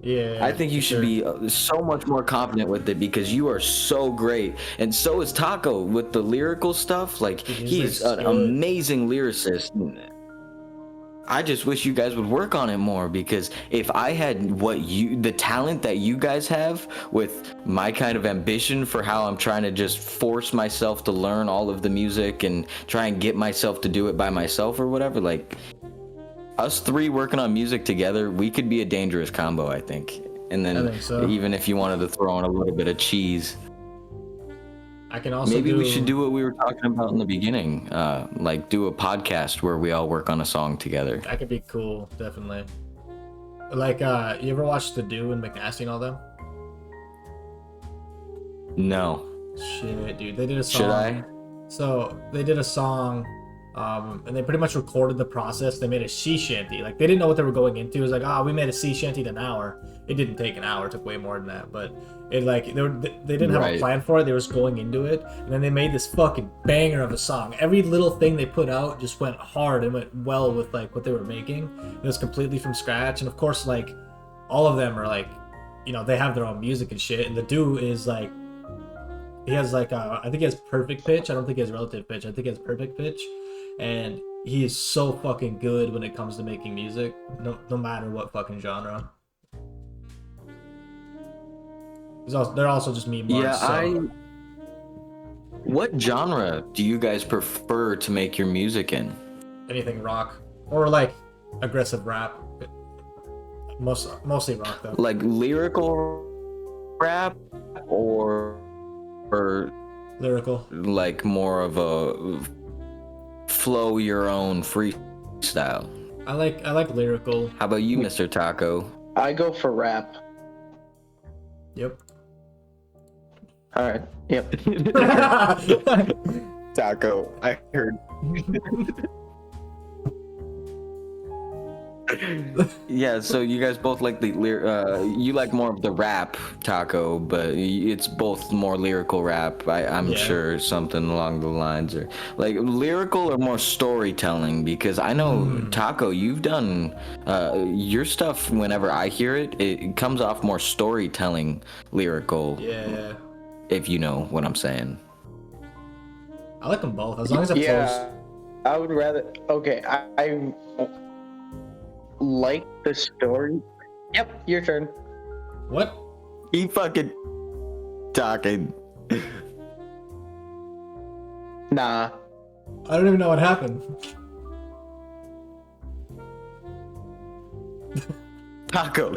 Yeah, I think you for should sure. be so much more confident with it, because you are so great, and so is Taco with the lyrical stuff. Like, he's an amazing lyricist. I just wish you guys would work on it more, because if I had the talent that you guys have with my kind of ambition for how I'm trying to just force myself to learn all of the music and try and get myself to do it by myself or whatever, like, us 3 working on music together, we could be a dangerous combo, I think. And then I think so. even if you wanted to throw in a little bit of cheese. I can also Maybe we should do what we were talking about in the beginning, like do a podcast where we all work on a song together. That could be cool, definitely. Like, you ever watch The Do and McNasty and all them? No. Shit, dude, they did a song. Should I? So they did a song, and they pretty much recorded the process. They made a sea shanty. Like, they didn't know what they were going into. It was like, we made a sea shanty in an hour. It didn't take an hour. It took way more than that. But it they didn't have a plan for it. They were just going into it, and then they made this fucking banger of a song. Every little thing they put out just went hard and went well with like what they were making. It was completely from scratch, and of course, like all of them are like, they have their own music and shit. And the Do is like, he has like I think he has perfect pitch. I don't think he has relative pitch. I think he has perfect pitch, and he is so fucking good when it comes to making music, no matter what fucking genre. They're also just meme marks. Yeah, What genre do you guys prefer to make your music in? Anything rock or like aggressive rap. Mostly rock though. Like lyrical rap or lyrical. Like more of a flow your own freestyle. I like lyrical. How about you, Mr. Taco? I go for rap. Yep. All right. Yep. Taco, I heard. Yeah, so you guys both like you like more of the rap, Taco, but it's both more lyrical rap. I'm sure something along the lines, or like lyrical or more storytelling, because I know Taco, you've done your stuff. Whenever I hear it, it comes off more storytelling, lyrical. Yeah. If you know what I'm saying. I like them both as long as it flows. I would rather. Okay, I like the story. Yep, your turn. What? He fucking talking. Nah. I don't even know what happened. Taco,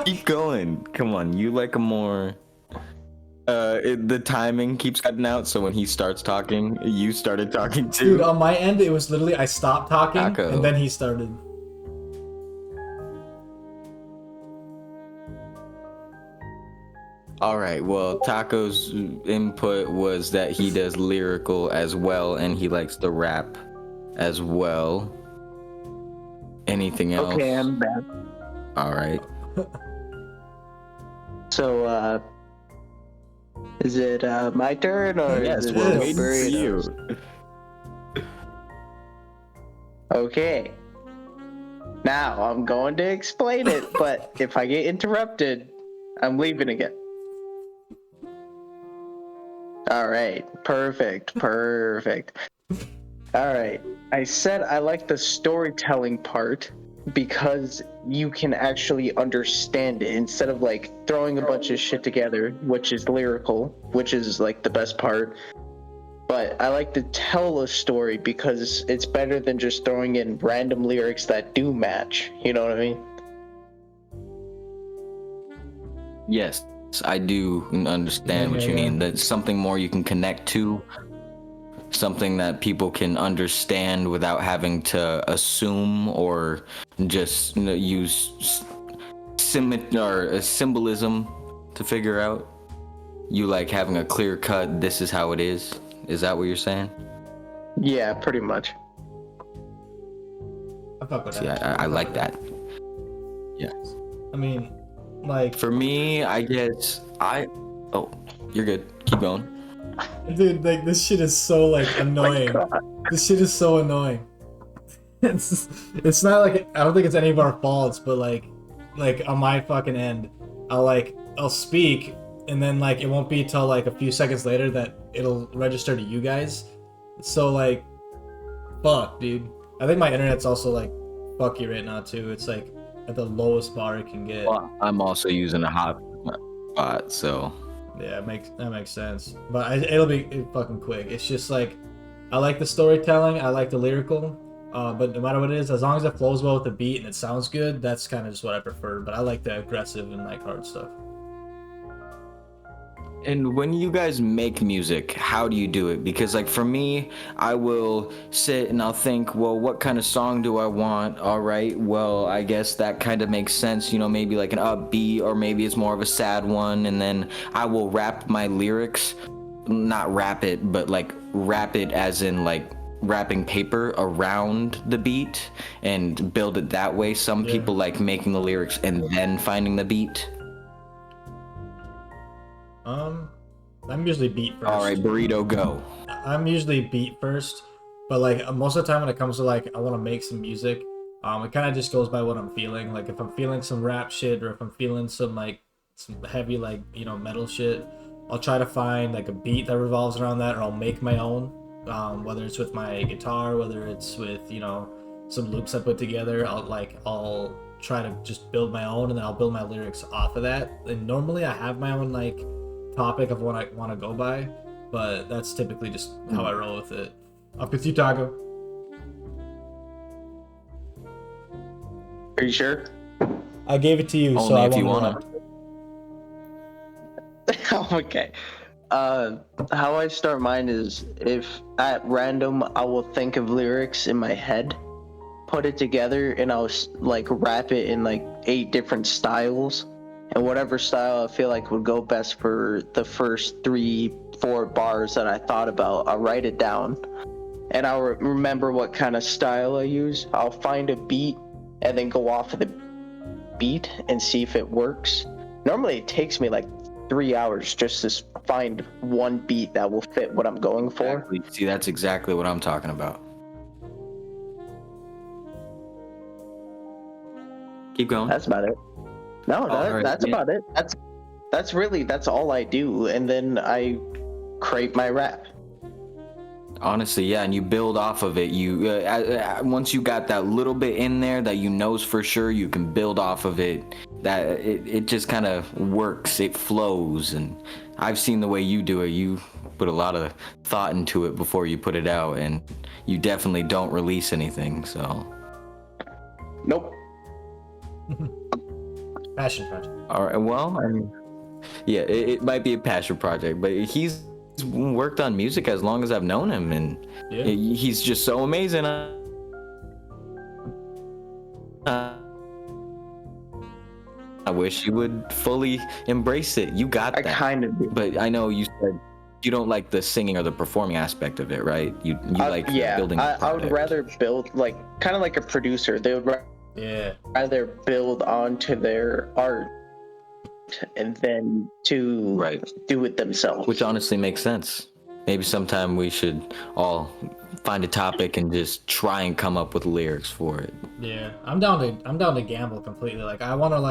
keep going. Come on, you like a more. The timing keeps cutting out, so when he starts talking, you started talking too. Dude, on my end, it was literally I stopped talking Taco. and then he started. All right, well, Taco's input was that he does lyrical as well, and he likes the rap as well. Anything else? Okay, I'm back. All right. So, is it my turn or Yes, is it we're waiting for Burritos? you. Okay. Now I'm going to explain it, but if I get interrupted, I'm leaving again. All right. Perfect. All right. I said I like the storytelling part because you can actually understand it instead of like throwing a bunch of shit together, which is lyrical, which is like the best part. But I like to tell a story because it's better than just throwing in random lyrics that do match. You know what I mean? Yes, I do understand what you mean. That's something more you can connect to. Something that people can understand without having to assume or just use symbolism to figure out. You like having a clear cut, this is how it is. Is that what you're saying? Yeah, pretty much. I fuck with See, that. I like that. Yeah. I mean, like, For me, I guess oh, you're good. Keep going. dude, like this shit is so like annoying. This shit is so annoying. It's not like I don't think it's any of our faults, but like on my fucking end, I'll speak, and then like it won't be till like a few seconds later that it'll register to you guys. So like, fuck, dude. I think my internet's also like fucky right now too. It's like at the lowest bar it can get. Well, I'm also using a hotspot, so. Yeah, that makes sense. But it'll be fucking quick. It's just like, I like the storytelling, I like the lyrical, but no matter what it is, as long as it flows well with the beat and it sounds good, that's kind of just what I prefer. But I like the aggressive and like hard stuff. And when you guys make music, how do you do it? Because like for me, I will sit and I'll think, well, what kind of song do I want? All right, well, I guess that kind of makes sense, you know, maybe like an upbeat or maybe it's more of a sad one, and then I will rap my lyrics, not rap it, but like rap it as in like wrapping paper around the beat and build it that way. Some people like making the lyrics and then finding the beat. I'm usually beat first. All right, Burrito, go. I'm usually beat first, but like most of the time when it comes to like I want to make some music, it kind of just goes by what I'm feeling. Like if I'm feeling some rap shit or if I'm feeling some like some heavy like metal shit, I'll try to find like a beat that revolves around that, or I'll make my own. Whether it's with my guitar, whether it's with some loops I put together, I'll try to just build my own, and then I'll build my lyrics off of that. And normally I have my own like topic of what I want to go by, but that's typically just how I roll with it. Up with you, Taco. Are you sure? I gave it to you, Only so I if you want Oh, okay. How I start mine is if at random I will think of lyrics in my head, put it together, and I'll like rap it in like 8 different styles, and whatever style I feel like would go best for the first 3-4 bars that I thought about, I'll write it down, and I'll remember what kind of style I use. I'll find a beat and then go off of the beat and see if it works. Normally it takes me like 3 hours just to find one beat that will fit what I'm going for. Exactly. See, that's exactly what I'm talking about. Keep going. That's about it. No, that's about it. That's all I do, and then I create my rap. Honestly, yeah, and you build off of it. You once you got that little bit in there that you knows for sure, you can build off of it. That it just kind of works. It flows, and I've seen the way you do it. You put a lot of thought into it before you put it out, and you definitely don't release anything. So, Nope. Passion project. all right. Well, I mean, yeah, it might be a passion project, but he's worked on music as long as I've known him, and he's just so amazing. I wish you would fully embrace it. You got that. I kind of do. But I know you said you don't like the singing or the performing aspect of it, right? You like building. I would rather build like kind of like a producer. They would rather build onto their art and then to do it themselves. Which honestly makes sense. Maybe sometime we should all find a topic and just try and come up with lyrics for it. Yeah, I'm down to gamble completely. Like I'm one of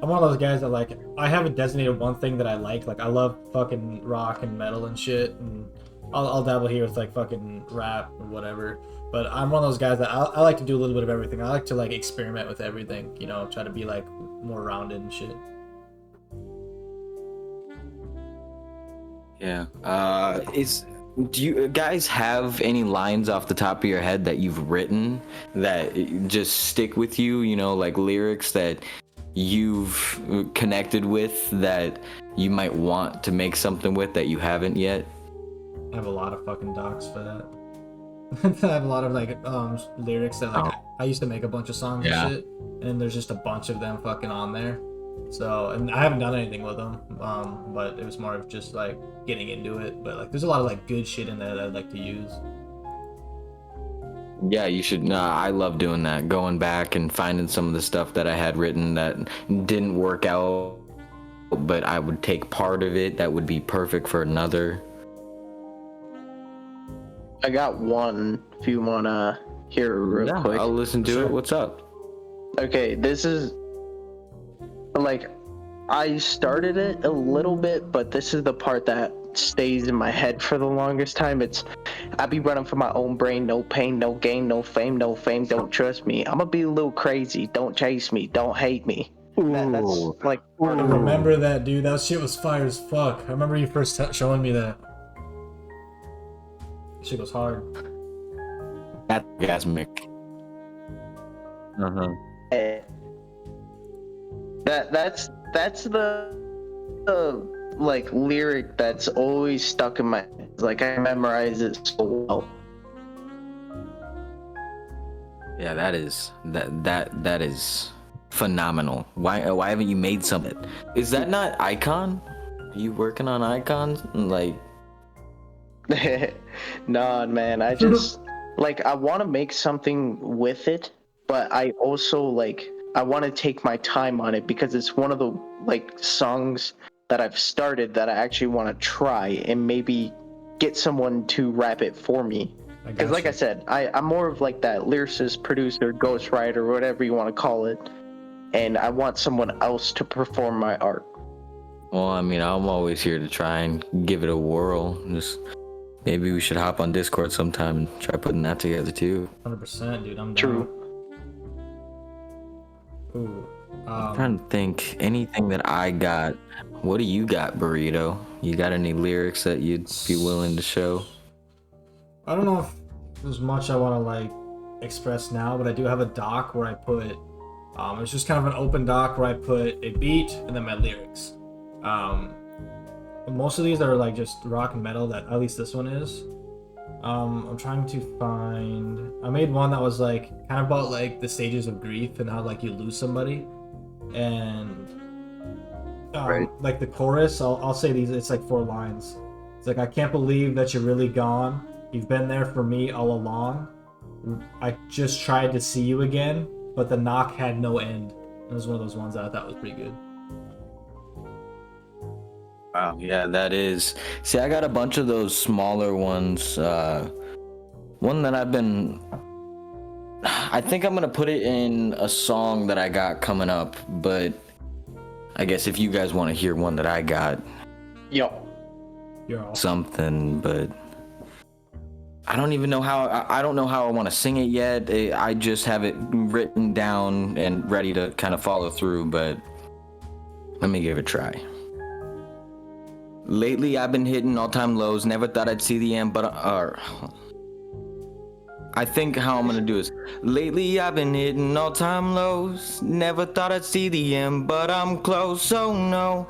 those guys that like I haven't designated one thing that I like. Like I love fucking rock and metal and shit, and I'll dabble here with like fucking rap or whatever. But I'm one of those guys that I like to do a little bit of everything. I like to like experiment with everything. Try to be like more rounded and shit. Yeah. Do you guys have any lines off the top of your head that you've written that just stick with you? Like lyrics that you've connected with that you might want to make something with that you haven't yet? I have a lot of fucking docs for that. I have a lot of like lyrics that like I used to make a bunch of songs and shit, and there's just a bunch of them fucking on there. So, and I haven't done anything with them, but it was more of just like getting into it. But like, there's a lot of like good shit in there that I'd like to use. Yeah, you should. I love doing that. Going back and finding some of the stuff that I had written that didn't work out, but I would take part of it that would be perfect for another. I got one. If you wanna hear it real quick, I'll listen to it. What's up? Okay, this is. Like, I started it a little bit, but this is the part that stays in my head for the longest time. I be running for my own brain, no pain, no gain, no fame, don't trust me. I'ma be a little crazy, don't chase me, don't hate me. That's like... I remember that, dude. That shit was fire as fuck. I remember you first showing me that. Shit was hard. That's orgasmic. That's the like lyric that's always stuck in my head. Like I memorize it so well. Yeah, that is phenomenal. Why haven't you made something? Is that not Icon? Are you working on Icons? Like, Nah, man. I just like I want to make something with it, but I also like I want to take my time on it because it's one of the like songs that I've started that I actually want to try and maybe get someone to rap it for me. Because like I said, I'm more of like that lyricist, producer, ghostwriter, whatever you want to call it, and I want someone else to perform my art. well, I mean, I'm always here to try and give it a whirl. Just maybe we should hop on Discord sometime and try putting that together too. 100%, dude. I'm down. True. Ooh. I'm trying to think anything that I got. What do you got, Burrito? You got any lyrics that you'd be willing to show? I don't know if there's much I want to like express now, but I do have a doc where I put it's just kind of an open doc where I put a beat and then my lyrics. Most of these are like just rock and metal, that at least this one is. I'm trying to find, I made one that was like kind of about like the stages of grief and how like you lose somebody, and like the chorus, I'll say these, it's like 4 lines. It's like, I can't believe that you're really gone. You've been there for me all along. I just tried to see you again, but the knock had no end. It was one of those ones that I thought was pretty good. Wow, yeah, that is. See, I got a bunch of those smaller ones. One that I think I'm gonna put it in a song that I got coming up, but I guess if you guys want to hear one that I got, Yo. something, but I don't even know how. I don't know how I want to sing it yet. I just have it written down and ready to kind of follow through, but let me give it a try. Lately, I've been hitting all-time lows. Never thought I'd see the end, but I think how I'm gonna do is, lately I've been hitting all-time lows. Never thought I'd see the end, but I'm close. Oh no,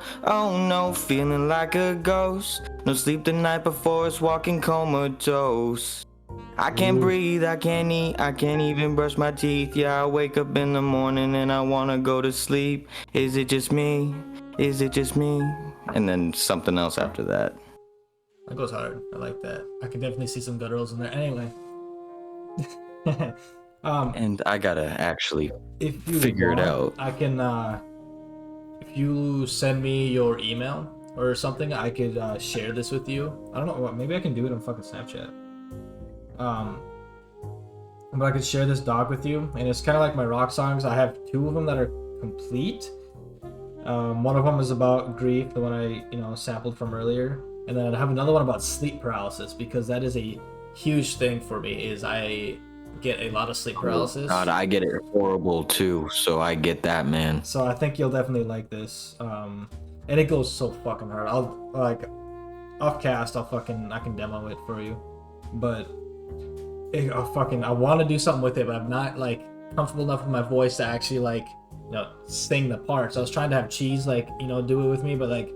feeling like a ghost. No sleep the night before, it's walking comatose. I can't breathe, I can't eat, I can't even brush my teeth. Yeah, I wake up in the morning and I wanna go to sleep. Is it just me? Is it just me? And then something else after that. That goes hard. I like that. I can definitely see some gutturals in there. Anyway. And I gotta actually if you figure it want, out. I can, if you send me your email or something, I could share this with you. I don't know, maybe I can do it on fucking Snapchat. But I could share this doc with you, and it's kind of like my rock songs. I have 2 of them that are complete. One of them is about grief, the one I sampled from earlier, and then I have another one about sleep paralysis, because that is a huge thing for me. Is I get a lot of sleep paralysis. God, I get it horrible too, so I get that, man. So I think you'll definitely like this. And it goes so fucking hard. I'll like off cast, I can demo it for you, but I want to do something with it, but I'm not like comfortable enough with my voice to actually like sing the parts. I was trying to have Cheese like do it with me, but like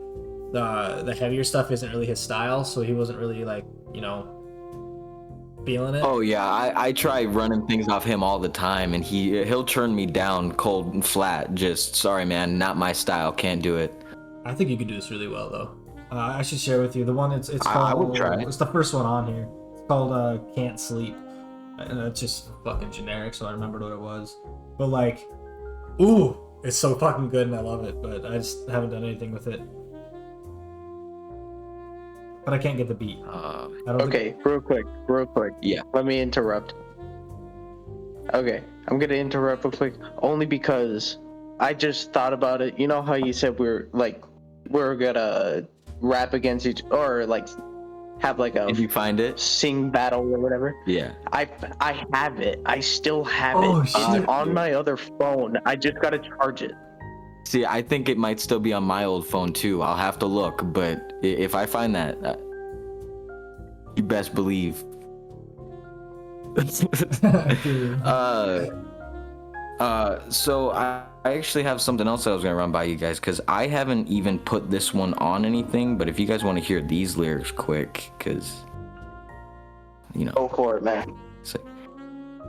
the heavier stuff isn't really his style, so he wasn't really like feeling it. Oh yeah, I try running things off him all the time, and he'll turn me down cold and flat. Just sorry, man, not my style. Can't do it. I think you could do this really well though. I should share with you the one. It's called. I would try. It's the first one on here. It's called "Can't Sleep," and it's just fucking generic, so I remembered what it was. But like, ooh, it's so fucking good, and I love it. But I just haven't done anything with it. But I can't get the beat. Okay, real quick. Yeah. Let me interrupt. Okay, I'm gonna interrupt real quick, only because I just thought about it. You know how you said we're gonna rap against each, or like have like a If you find it, sing battle or whatever. yeah. I have it. I still have Oh, it shit. on my other phone. I just gotta charge it. See, I think it might still be on my old phone too. I'll have to look, but if I find that, you best believe. So actually have something else that I was gonna run by you guys because I haven't even put this one on anything. But if you guys want to hear these lyrics quick, because Go for it, man.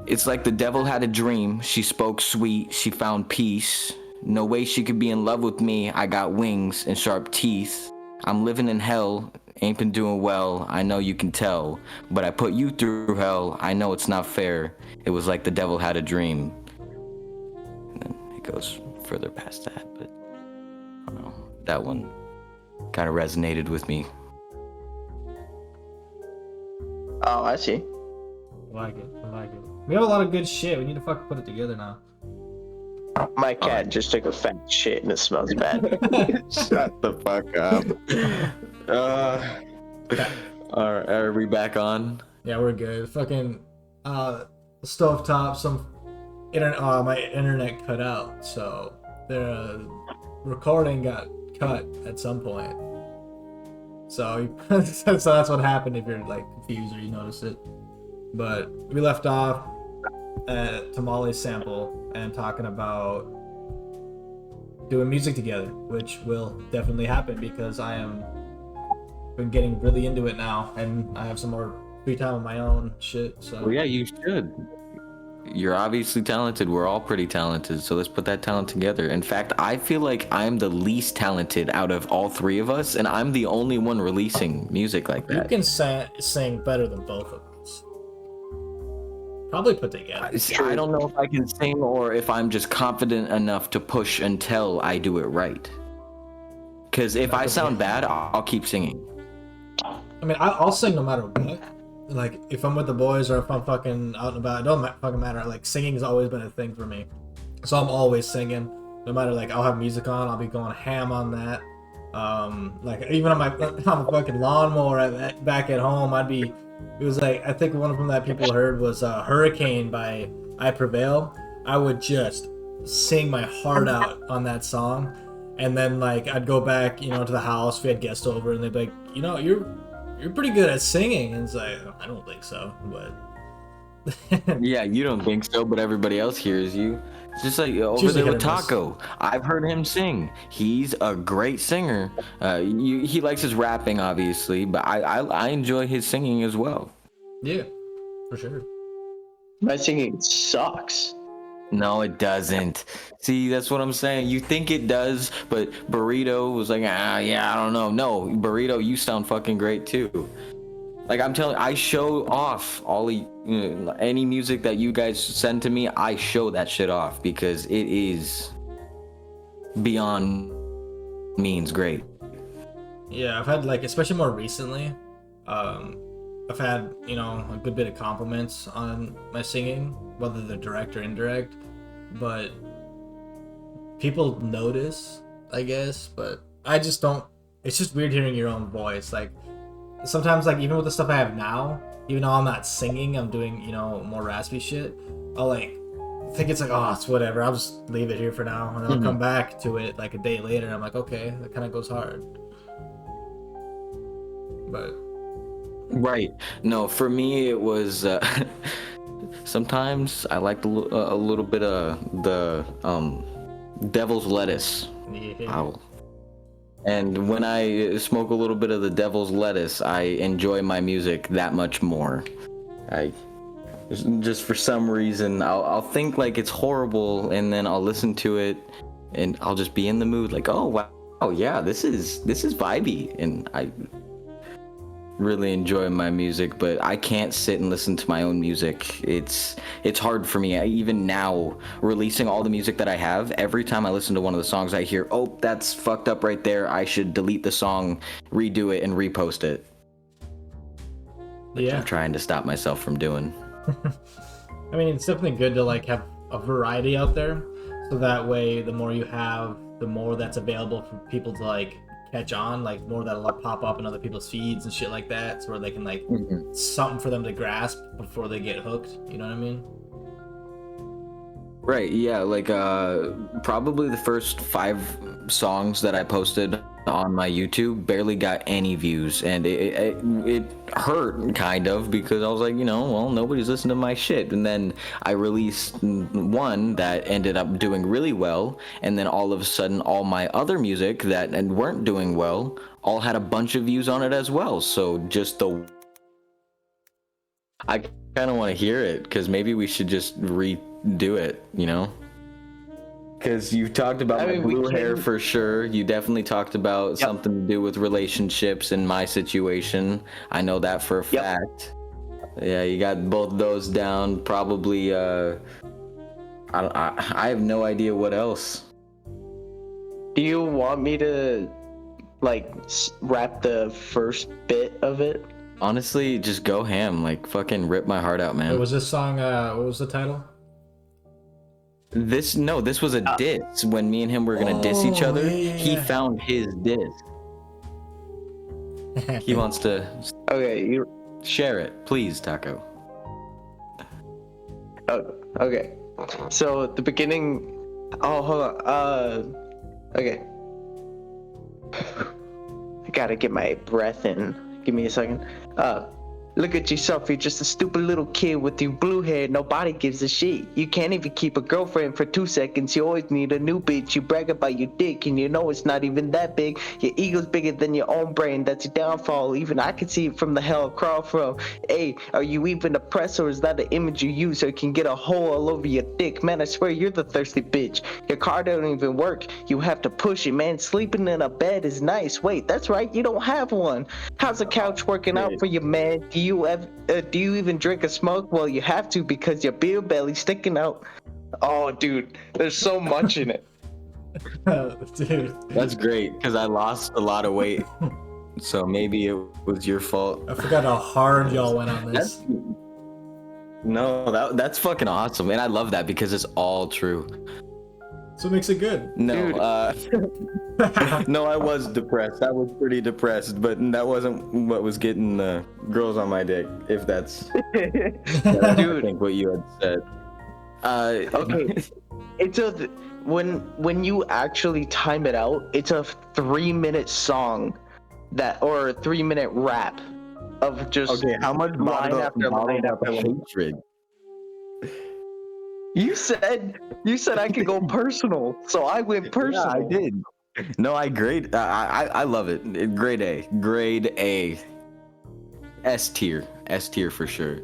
it's like the devil had a dream. She spoke sweet. She found peace. No way she could be in love with me. I got wings and sharp teeth. I'm living in hell. Ain't been doing well. I know you can tell. But I put you through hell. I know it's not fair. It was like the devil had a dream. And then it goes further past that. But I don't know. That one kind of resonated with me. Oh, I see. I like it. We have a lot of good shit. We need to fucking put it together now. My cat just took a fat shit and it smells bad. Shut the fuck up. Are we back on? Yeah, we're good. Fucking stovetop, my internet cut out, so the recording got cut at some point. So that's what happened if you're like confused or you notice it. But we left off at Tamale's sample and talking about doing music together, which will definitely happen because I am been getting really into it now, and I have some more free time of my own shit. So Well, yeah, you should. You're obviously talented. We're all pretty talented, so let's put that talent together. In fact, I feel like I'm the least talented out of all three of us, and I'm the only one releasing music like you that. can sing better than both of us. Probably put together. I don't know if I can sing or if I'm just confident enough to push until I do it right. Because if I sound bad, I'll keep singing. I mean, I'll sing no matter what. Like, if I'm with the boys or if I'm fucking out and about, it don't fucking matter. Like, singing's always been a thing for me. So I'm always singing. No matter, like, I'll have music on, I'll be going ham on that. Like, even on a fucking lawnmower back at home, it was like, I think one of them that people heard was Hurricane by I Prevail. I would just sing my heart out on that song. And then, like, I'd go back, to the house if we had guests over, and they'd be like, you're pretty good at singing. And it's like, I don't think so, but... Yeah, you don't think so, but everybody else hears you. It's just like over there with Taco. I've heard him sing. He's a great singer. He likes his rapping, obviously, but I enjoy his singing as well. Yeah, for sure. My singing sucks. No, it doesn't. See, that's what I'm saying. You think it does, but Burrito was like, yeah, I don't know. No, Burrito, you sound fucking great too. Like, I'm telling you, I show off any music that you guys send to me. I show that shit off because it is beyond means great. Yeah, I've had, like, especially more recently, I've had, a good bit of compliments on my singing, whether they're direct or indirect, but people notice, I guess, but I just don't, it's just weird hearing your own voice. Like, sometimes, like, even with the stuff I have now, even though I'm not singing, I'm doing, more raspy shit, I'll, like, think it's like, oh, it's whatever, I'll just leave it here for now, and then I'll come back to it, like, a day later, and I'm like, okay, that kind of goes hard. But... Right. No, for me, it was... sometimes I like a little bit of the devil's lettuce. Yeah. And when I smoke a little bit of the devil's lettuce, I enjoy my music that much more. I just for some reason I'll think like it's horrible, and then I'll listen to it, and I'll just be in the mood like, oh wow, oh yeah, this is vibey, and I really enjoy my music. But I can't sit and listen to my own music. It's hard for me. Even now, releasing all the music that I have, every time I listen to one of the songs, I hear, oh, that's fucked up right there, I should delete the song, redo it, and repost it. Which I'm trying to stop myself from doing. I mean, it's definitely good to, like, have a variety out there, so that way the more you have, the more that's available for people to, like, catch on, like, more that'll, like, pop up in other people's feeds and shit like that, so where they can, like, something for them to grasp before they get hooked, you know what I mean? Right, yeah, like probably the first 5 songs that I posted on my YouTube barely got any views, and it hurt kind of because I was like, well, nobody's listening to my shit. And then I released one that ended up doing really well, and then all of a sudden all my other music that weren't doing well all had a bunch of views on it as well. So just I kind of want to hear it because maybe we should just redo it, Because you talked about my blue hair for sure. You definitely talked about something to do with relationships in my situation. I know that for a fact. Yeah, you got both those down. Probably, I have no idea what else. Do you want me to, like, rap the first bit of it? Honestly, just go ham. Like, fucking rip my heart out, man. Wait, was this song, what was the title? This was a diss. When me and him were gonna diss each other, he found his diss. He wants to share it, please, Taco. Oh, okay. So the beginning. Oh, hold on. Okay. I gotta get my breath in. Give me a second. Look at yourself, you're just a stupid little kid with your blue hair, nobody gives a shit. You can't even keep a girlfriend for 2 seconds, you always need a new bitch. You brag about your dick and you know it's not even that big. Your ego's bigger than your own brain, that's your downfall. Even I can see it from the hell I crawl from. Hey, are you even depressed, or is that the image you use so you can get a hole all over your dick? Man, I swear you're the thirsty bitch. Your car don't even work, you have to push it, man. Sleeping in a bed is nice. Wait, that's right, you don't have one. How's the couch working out for you, man? Do you even drink or smoke? Well, you have to because your beer belly's sticking out. Oh, dude, there's so much in it. Dude. That's great because I lost a lot of weight, so maybe it was your fault. I forgot how hard y'all went on this. That's fucking awesome, and I love that because it's all true. So it makes it good. No, no, I was depressed. I was pretty depressed, but that wasn't what was getting the girls on my dick. If that's, I think what you had said. Okay, it's when you actually time it out, it's a 3-minute song or a 3-minute rap of just how much line after line after line. Hatred. You said I could go personal, so I went personal. Yeah, I did. No, I love it. Grade A. S tier for sure.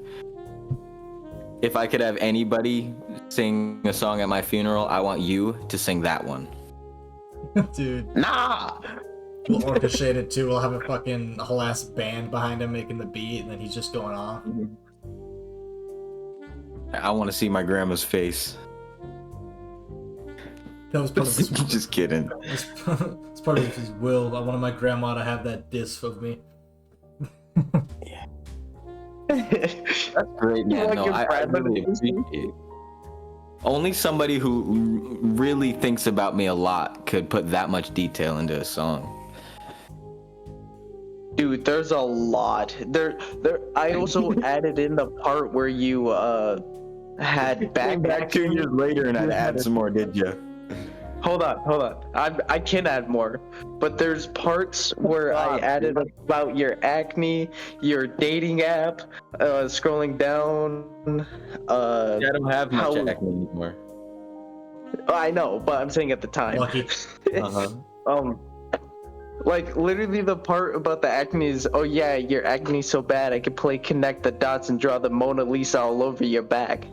If I could have anybody sing a song at my funeral, I want you to sing that one. Dude. Nah! We'll orchestrate it too. We'll have a whole ass band behind him making the beat, and then he's just going off. I want to see my grandma's face. That was part of his Just kidding. It's part of his will. I wanted my grandma to have that diss of me. Yeah. That's great, man. Like no, I really appreciate it. Only somebody who really thinks about me a lot could put that much detail into a song. Dude, there's a lot. I also added in the part where you had back 2 years later and I'd add some more, did you? Hold on. I can add more, but there's parts where I added about your acne, your dating app, scrolling down. I don't have much acne anymore. I know, but I'm saying at the time. Lucky. Like literally the part about the acne is, oh yeah, your acne's so bad I could connect the dots and draw the Mona Lisa all over your back.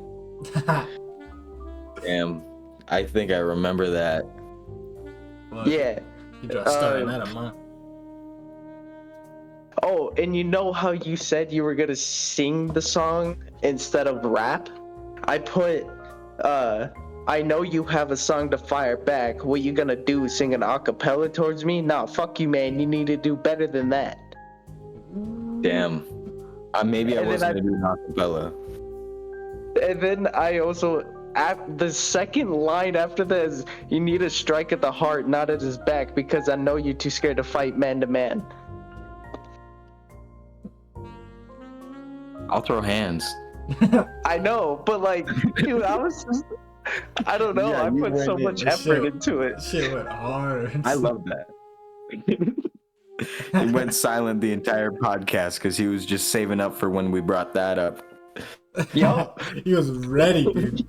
Damn, I think I remember that. What? Yeah. You just started that a month. Oh, and you know how you said you were gonna sing the song instead of rap? I put, I know you have a song to fire back. What you gonna do, sing an acapella towards me? Nah, fuck you, man. You need to do better than that. Damn. Maybe I was gonna do an acapella. And then I also, the second line after that is, you need a strike at the heart, not at his back, because I know you're too scared to fight man to man. I'll throw hands. I know, but like, dude, I don't know. Yeah, I you put so went in- much That effort shit- into it. that shit went hard. I love that. He went silent the entire podcast because he was just saving up for when we brought that up. Yup. He was ready, dude.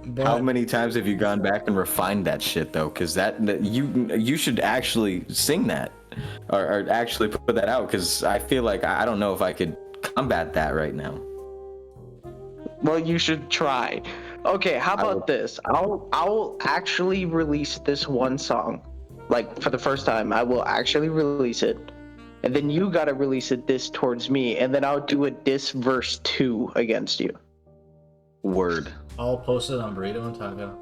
But, How many times have you gone back and refined that shit though? Because that you should actually sing that, or actually put that out. Because I feel like I don't know if I could combat that right now. Well, you should try. Okay, how about this? I'll actually release this one song, like for the first time. I will actually release it, and then you gotta release it this towards me, and then I'll do a diss verse 2 against you. Word. I'll post it on Burrito and Taco.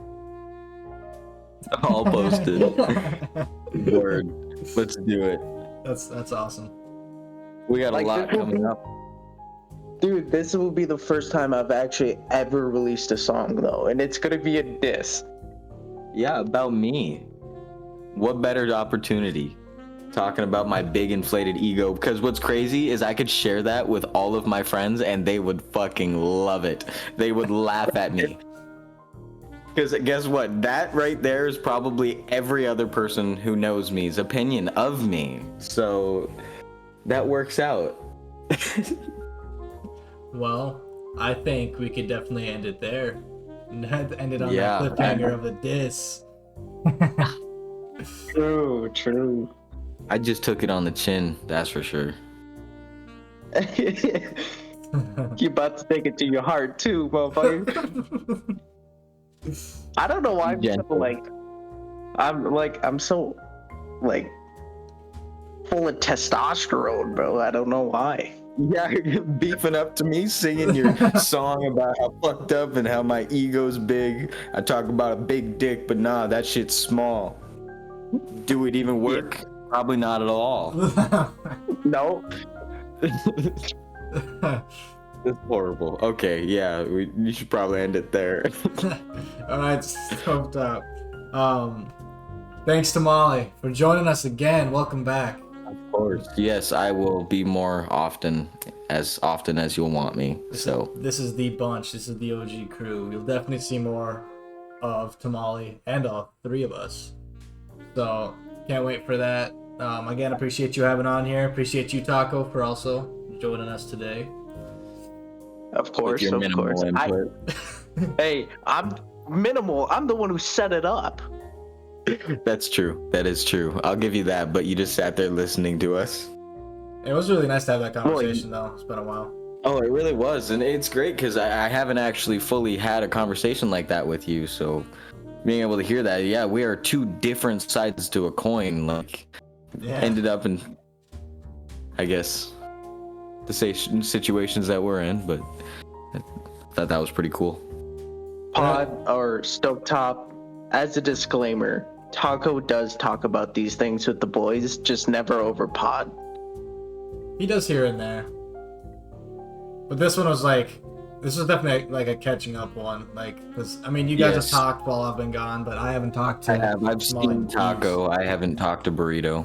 I'll post it. Word. Let's do it. That's awesome. We got a Like, lot this will coming be- up. Dude, this will be the first time I've actually ever released a song though, and it's gonna be a diss. Yeah, about me. What better opportunity? Talking about my big inflated ego. Because what's crazy is I could share that with all of my friends and they would fucking love it. They would laugh at me. Because guess what? That right there is probably every other person who knows me's opinion of me. So that works out. Well, I think we could definitely end it there. End it on Yeah. that cliffhanger of a diss. True. I just took it on the chin, that's for sure. You about to take it to your heart too, motherfucker. I don't know why I'm so Gentle. I'm so like full of testosterone, bro. I don't know why. Yeah, you're beefing up to me, singing your song about how fucked up and how my ego's big. I talk about a big dick, but nah, that shit's small. Do it even work? Probably not at all. No. It's horrible. Okay, yeah, you should probably end it there. Alright, stoked up. Thanks to Molly for joining us again. Welcome back. Of course. Yes, I will be more often as you'll want me. So This is the bunch. This is the OG crew. You'll definitely see more of Tamale and all three of us. So can't wait for that. Again, appreciate you having on here. Appreciate you, Taco, for also joining us today. Of with course, your of minimal course. input. Hey, I'm minimal. I'm the one who set it up. That's true. That is true. I'll give you that, but you just sat there listening to us. It was really nice to have that conversation, though. It's been a while. Oh, it really was. And it's great because I haven't actually fully had a conversation like that with you. So being able to hear that, yeah, we are two different sides to a coin. Like, Yeah. ended up in, I guess, the situations that we're in, but I thought that was pretty cool. Pod or Stovetop, as a disclaimer, Taco does talk about these things with the boys, just never over pod. He does here and there. But this one was this was definitely like a catching up one. Like, because, I mean, you guys Yes. have talked while I've been gone, but I haven't talked to I've Small seen and Taco. I haven't talked to Burrito.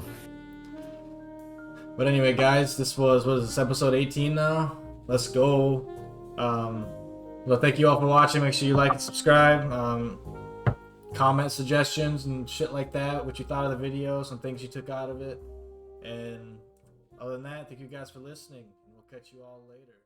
But anyway, guys, this was this episode 18 now? Let's go. Well, thank you all for watching. Make sure you like and subscribe. Comment suggestions and shit like that. What you thought of the video, some things you took out of it. And other than that, thank you guys for listening. We'll catch you all later.